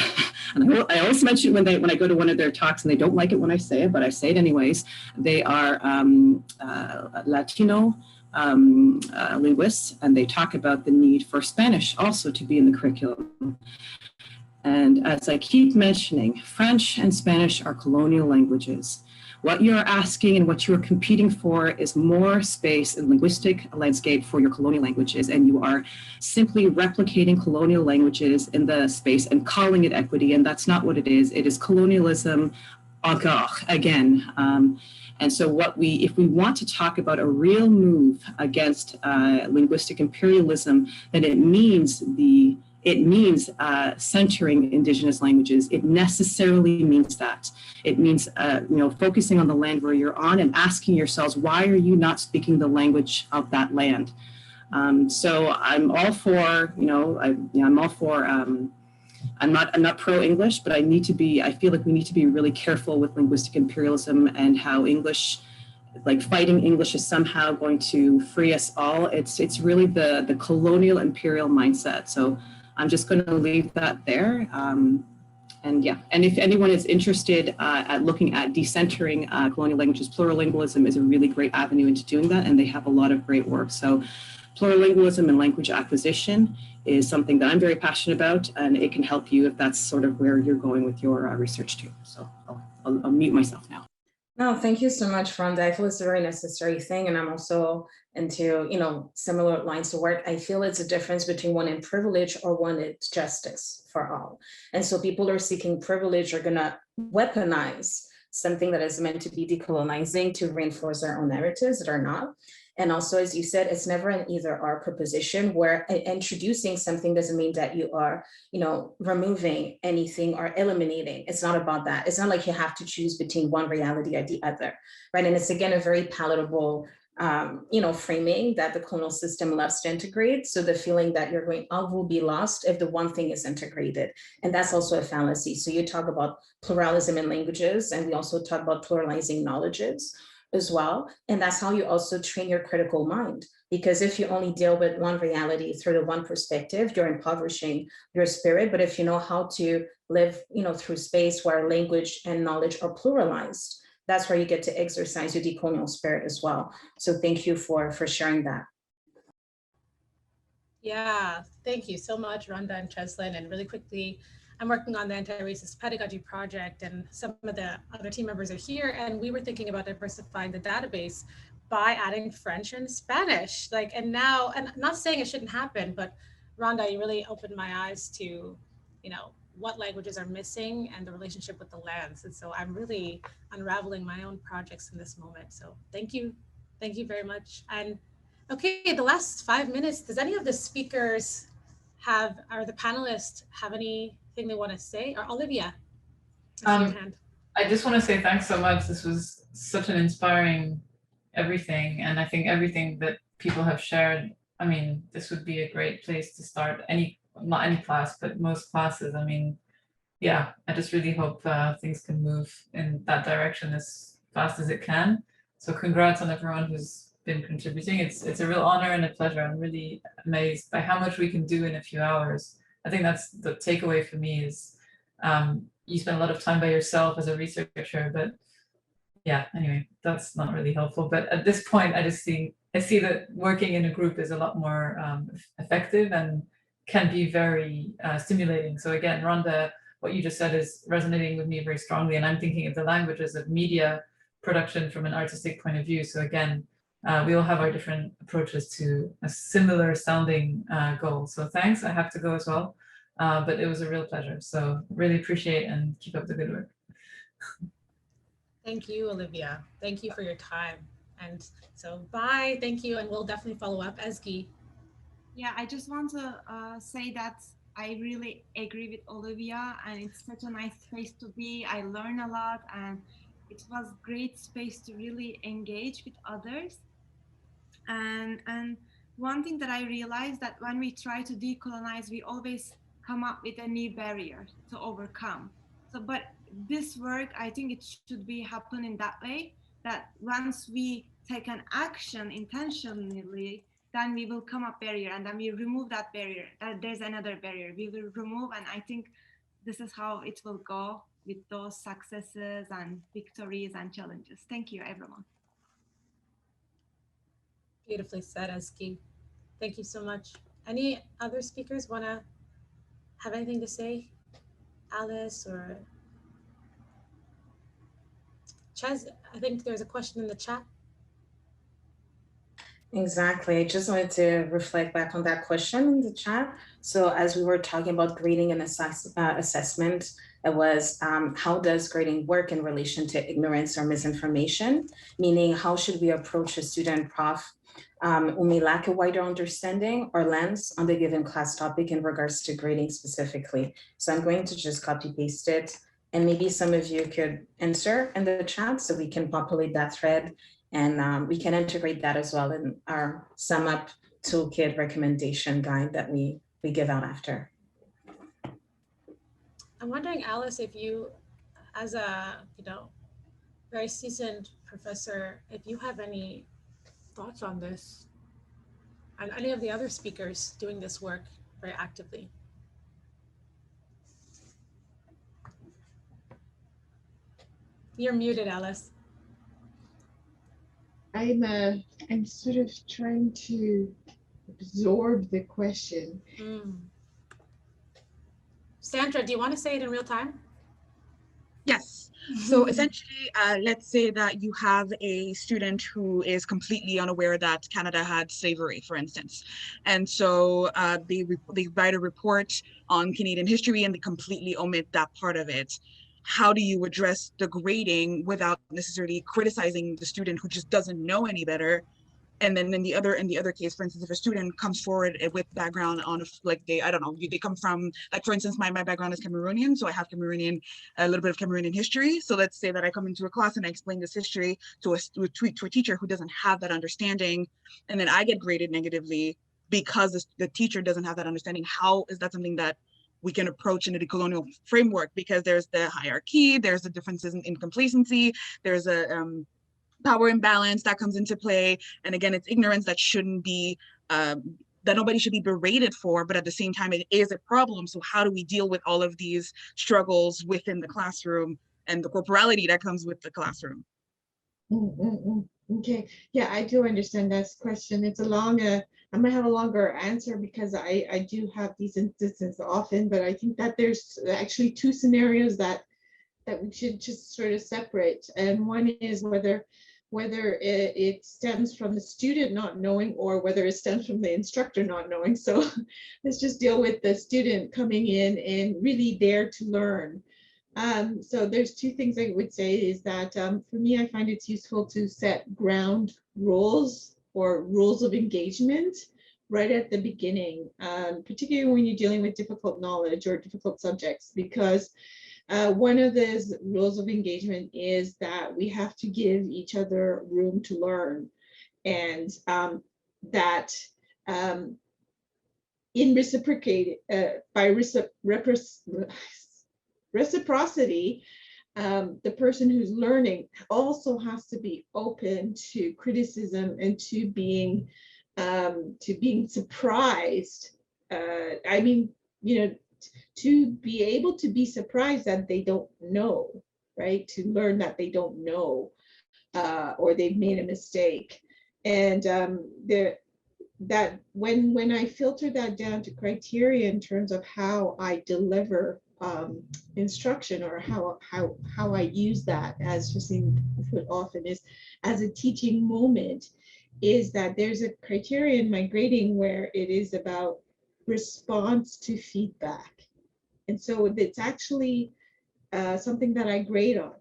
I always mention when I go to one of their talks and they don't like it when I say it, but I say it anyways, they are Latino linguists, and they talk about the need for Spanish also to be in the curriculum. And as I keep mentioning, French and Spanish are colonial languages. What you're asking and what you're competing for is more space in linguistic landscape for your colonial languages, and you are simply replicating colonial languages in the space and calling it equity, and that's not what it is. It is colonialism encore, again. And so if we want to talk about a real move against linguistic imperialism, then it means centering Indigenous languages. It necessarily means that. It means, focusing on the land where you're on and asking yourselves, why are you not speaking the language of that land? So I'm all for, I'm not pro-English, but I feel like we need to be really careful with linguistic imperialism and how English, like fighting English is somehow going to free us all. It's really the colonial imperial mindset. So I'm just going to leave that there. And if anyone is interested at looking at decentering colonial languages, plurilingualism is a really great avenue into doing that, and they have a lot of great work. So plurilingualism and language acquisition is something that I'm very passionate about, and it can help you if that's sort of where you're going with your research too. So I'll mute myself now. No, thank you so much, Rhonda. I feel it's a very necessary thing, and I'm also into, similar lines of work. I feel it's a difference between wanting privilege or wanting justice for all. And so people are seeking privilege are gonna weaponize something that is meant to be decolonizing to reinforce their own narratives that are not. And also, as you said, it's never an either or proposition where introducing something doesn't mean that you are, removing anything or eliminating. It's not about that. It's not like you have to choose between one reality or the other, right? And it's again, a very palatable, framing that the colonial system loves to integrate. So the feeling that you're going, all will be lost if the one thing is integrated. And that's also a fallacy. So you talk about pluralism in languages, and we also talk about pluralizing knowledges as well. And that's how you also train your critical mind. Because if you only deal with one reality through the one perspective, you're impoverishing your spirit. But if you know how to live, through space where language and knowledge are pluralized, that's where you get to exercise your decolonial spirit as well. So thank you for sharing that. Yeah, thank you so much, Rhonda and Cheslin. And really quickly, I'm working on the anti-racist pedagogy project, and some of the other team members are here, and we were thinking about diversifying the database by adding French and Spanish. And not saying it shouldn't happen, but Rhonda, you really opened my eyes to what languages are missing and the relationship with the lands. And so I'm really unraveling my own projects in this moment. So thank you very much. And okay, the last 5 minutes, does any of the speakers or the panelists have anything they want to say? Or Olivia, I see your hand. I just want to say thanks so much. This was such an inspiring everything. And I think everything that people have shared, I mean, this would be a great place to start not any class, but most classes. I mean, yeah, I just really hope things can move in that direction as fast as it can. So congrats on everyone who's been contributing. It's a real honor and a pleasure. I'm really amazed by how much we can do in a few hours. I think that's the takeaway for me is you spend a lot of time by yourself as a researcher, but yeah, anyway, that's not really helpful. But at this point, I see that working in a group is a lot more effective and can be very stimulating. So again, Rhonda, what you just said is resonating with me very strongly. And I'm thinking of the languages of media production from an artistic point of view. So again, we all have our different approaches to a similar sounding goal. So thanks, I have to go as well. But it was a real pleasure. So really appreciate and keep up the good work. Thank you, Olivia. Thank you for your time. And so bye, thank you. And we'll definitely follow up. Ezgi. Yeah, I just want to say that I really agree with Olivia, and it's such a nice space to be. I learn a lot, and it was great space to really engage with others. And one thing that I realized that when we try to decolonize, we always come up with a new barrier to overcome. So, but this work, I think it should be happen in that way, that once we take an action intentionally, then we will come up barrier, and then we remove that barrier. There's another barrier we will remove, and I think this is how it will go with those successes and victories and challenges. Thank you, everyone. Beautifully said, Ezgi. Thank you so much. Any other speakers want to have anything to say? Alice or Ches, I think there's a question in the chat. Exactly. I just wanted to reflect back on that question in the chat. So as we were talking about grading and assessment, it was how does grading work in relation to ignorance or misinformation? Meaning, how should we approach a student prof who may lack a wider understanding or lens on the given class topic in regards to grading specifically? So I'm going to just copy paste it, and maybe some of you could answer in the chat so we can populate that thread. And we can integrate that as well in our sum up toolkit recommendation guide that we give out after. I'm wondering, Alice, if you, as a very seasoned professor, if you have any thoughts on this, and any of the other speakers doing this work very actively. You're muted, Alice. I'm sort of trying to absorb the question. Sandra, do you want to say it in real time? Yes. So essentially, let's say that you have a student who is completely unaware that Canada had slavery, for instance. And so they write a report on Canadian history and they completely omit that part of it. How do you address the grading without necessarily criticizing the student who just doesn't know any better? And then in the other case, for instance, if a student comes forward with background on like they come from, like for instance, my background is Cameroonian, so I have a little bit of Cameroonian history. So let's say that I come into a class and I explain this history to a teacher who doesn't have that understanding, and then I get graded negatively because the teacher doesn't have that understanding. How is that something that we can approach in a decolonial framework? Because there's the hierarchy, there's the differences in complacency, there's a power imbalance that comes into play. And again, it's ignorance that shouldn't be, that nobody should be berated for, but at the same time, it is a problem. So how do we deal with all of these struggles within the classroom and the corporality that comes with the classroom? Okay, yeah, I do understand that question. It's I might have a longer answer because I do have these instances often, but I think that there's actually two scenarios that we should just sort of separate. And one is whether whether it stems from the student not knowing or whether it stems from the instructor not knowing. So let's just deal with the student coming in and really there to learn. So there's two things I would say is that for me, I find it's useful to set ground rules or rules of engagement right at the beginning, particularly when you're dealing with difficult knowledge or difficult subjects, because one of those rules of engagement is that we have to give each other room to learn, and that in reciprocity, the person who's learning also has to be open to criticism and to being surprised. I mean, you know, to be able to be surprised that they don't know, right? To learn that they don't know or they've made a mistake. And that when I filter that down to criteria in terms of how I deliver instruction or how I use that, as Justine put often, is as a teaching moment, is that there's a criteria in my grading where it is about response to feedback. And so it's actually something that I grade on.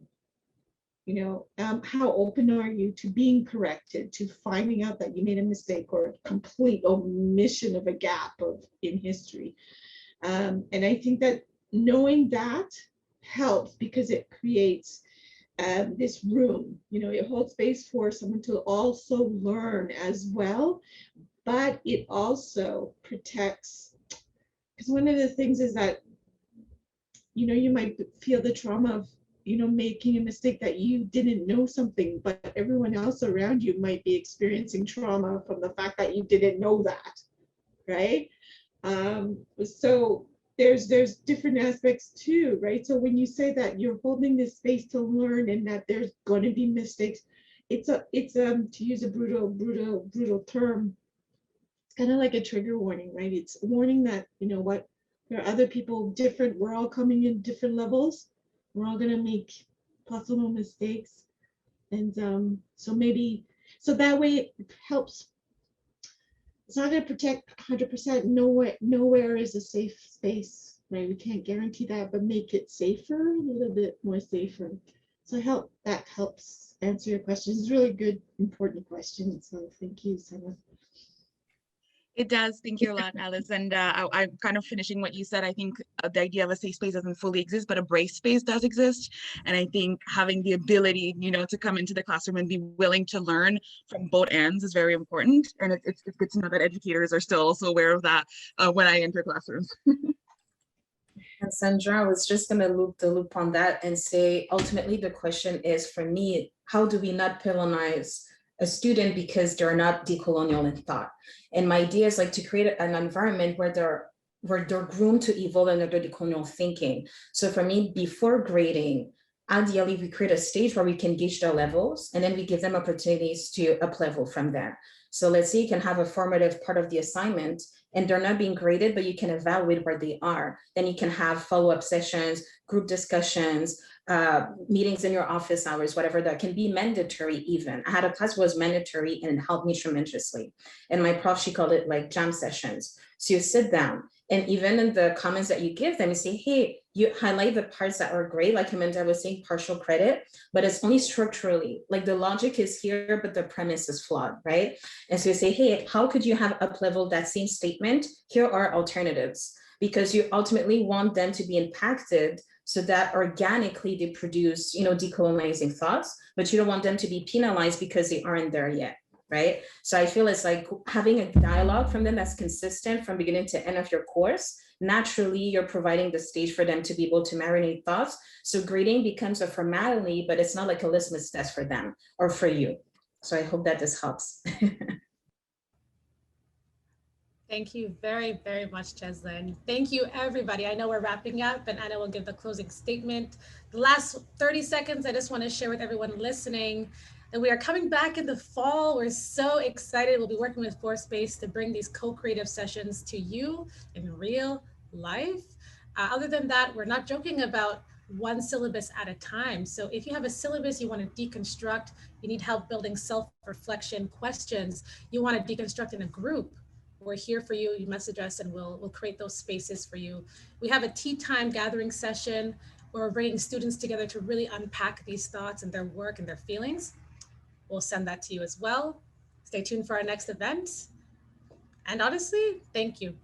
You know, how open are you to being corrected, to finding out that you made a mistake or a complete omission of a gap in history. And I think that knowing that helps because it creates this room, you know, it holds space for someone to also learn as well, but it also protects, because one of the things is that, you know, you might feel the trauma of, you know, making a mistake that you didn't know something, but everyone else around you might be experiencing trauma from the fact that you didn't know that, right? So there's different aspects too, right? So when you say that you're holding this space to learn and that there's going to be mistakes, it's to use a brutal term, it's kind of like a trigger warning, right? It's a warning that, you know what, there are other people different, we're all coming in different levels, we're all going to make possible mistakes, and so that way it helps. It's not going to protect 100%. Nowhere is a safe space, right? We can't guarantee that, but make it safer, a little bit more safer. So that helps answer your questions. It's really good, important question. So thank you, Sana. It does. Thank you a lot, Alice. And I'm kind of finishing what you said. I think the idea of a safe space doesn't fully exist, but a brave space does exist. And I think having the ability, you know, to come into the classroom and be willing to learn from both ends is very important. And it's good to know that educators are still also aware of that when I enter classrooms. And Sandra, I was just going to loop the loop on that and say, ultimately, the question is, for me, how do we not penalize a student because they're not decolonial in thought? And my idea is like to create an environment where they're groomed to evolve under decolonial thinking. So for me, before grading, ideally, we create a stage where we can gauge their levels, and then we give them opportunities to up-level from there. So let's say you can have a formative part of the assignment and they're not being graded, but you can evaluate where they are. Then you can have follow-up sessions, group discussions, meetings in your office hours, whatever that can be mandatory even. I had a class that was mandatory and it helped me tremendously. And my prof, she called it like jam sessions. So you sit down and even in the comments that you give them, you say, hey, you highlight the parts that are great, like Amanda was saying, partial credit, but it's only structurally, like the logic is here, but the premise is flawed, right? And so you say, hey, how could you have up-leveled that same statement? Here are alternatives, because you ultimately want them to be impacted so that organically they produce, you know, decolonizing thoughts, but you don't want them to be penalized because they aren't there yet, right? So I feel it's like having a dialogue from them that's consistent from beginning to end of your course. Naturally, you're providing the stage for them to be able to marinate thoughts. So grading becomes a formality, but it's not like a litmus test for them or for you. So I hope that this helps. Thank you very, very much, Cheslin. Thank you, everybody. I know we're wrapping up, and Anna will give the closing statement. The last 30 seconds, I just want to share with everyone listening that we are coming back in the fall. We're so excited. We'll be working with ForSpace to bring these co-creative sessions to you in real life. Other than that, we're not joking about one syllabus at a time. So if you have a syllabus you want to deconstruct, you need help building self-reflection questions, you want to deconstruct in a group, we're here for you. You message us and we'll create those spaces for you. We have a tea time gathering session where we're bringing students together to really unpack these thoughts and their work and their feelings. We'll send that to you as well. Stay tuned for our next event. And honestly, thank you.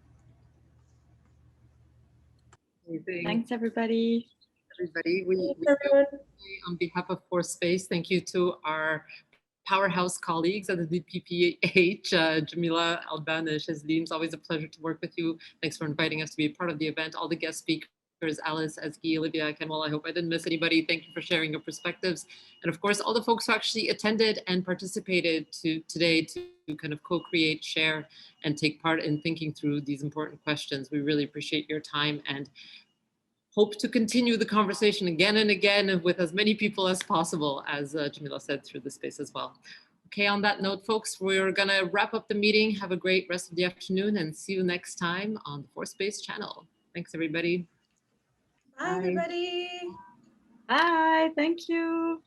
Thanks, everybody. On behalf of Force Space, thank you to our powerhouse colleagues at the DPPH, Jamila, Alban, and Shazleen. It's always a pleasure to work with you. Thanks for inviting us to be a part of the event. All the guest speakers, Alice, Ezgi, Olivia, Kenwal, I hope I didn't miss anybody. Thank you for sharing your perspectives. And of course, all the folks who actually attended and participated today to kind of co-create, share, and take part in thinking through these important questions. We really appreciate your time and hope to continue the conversation again and again with as many people as possible, as Jamila said, through the space as well. Okay, on that note, folks, we're gonna wrap up the meeting. Have a great rest of the afternoon and see you next time on the Force Space channel. Thanks, everybody. Bye, everybody. Bye, thank you.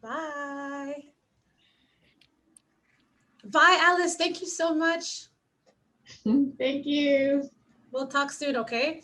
Bye. Bye, Alice. Thank you so much. Thank you. We'll talk soon, okay?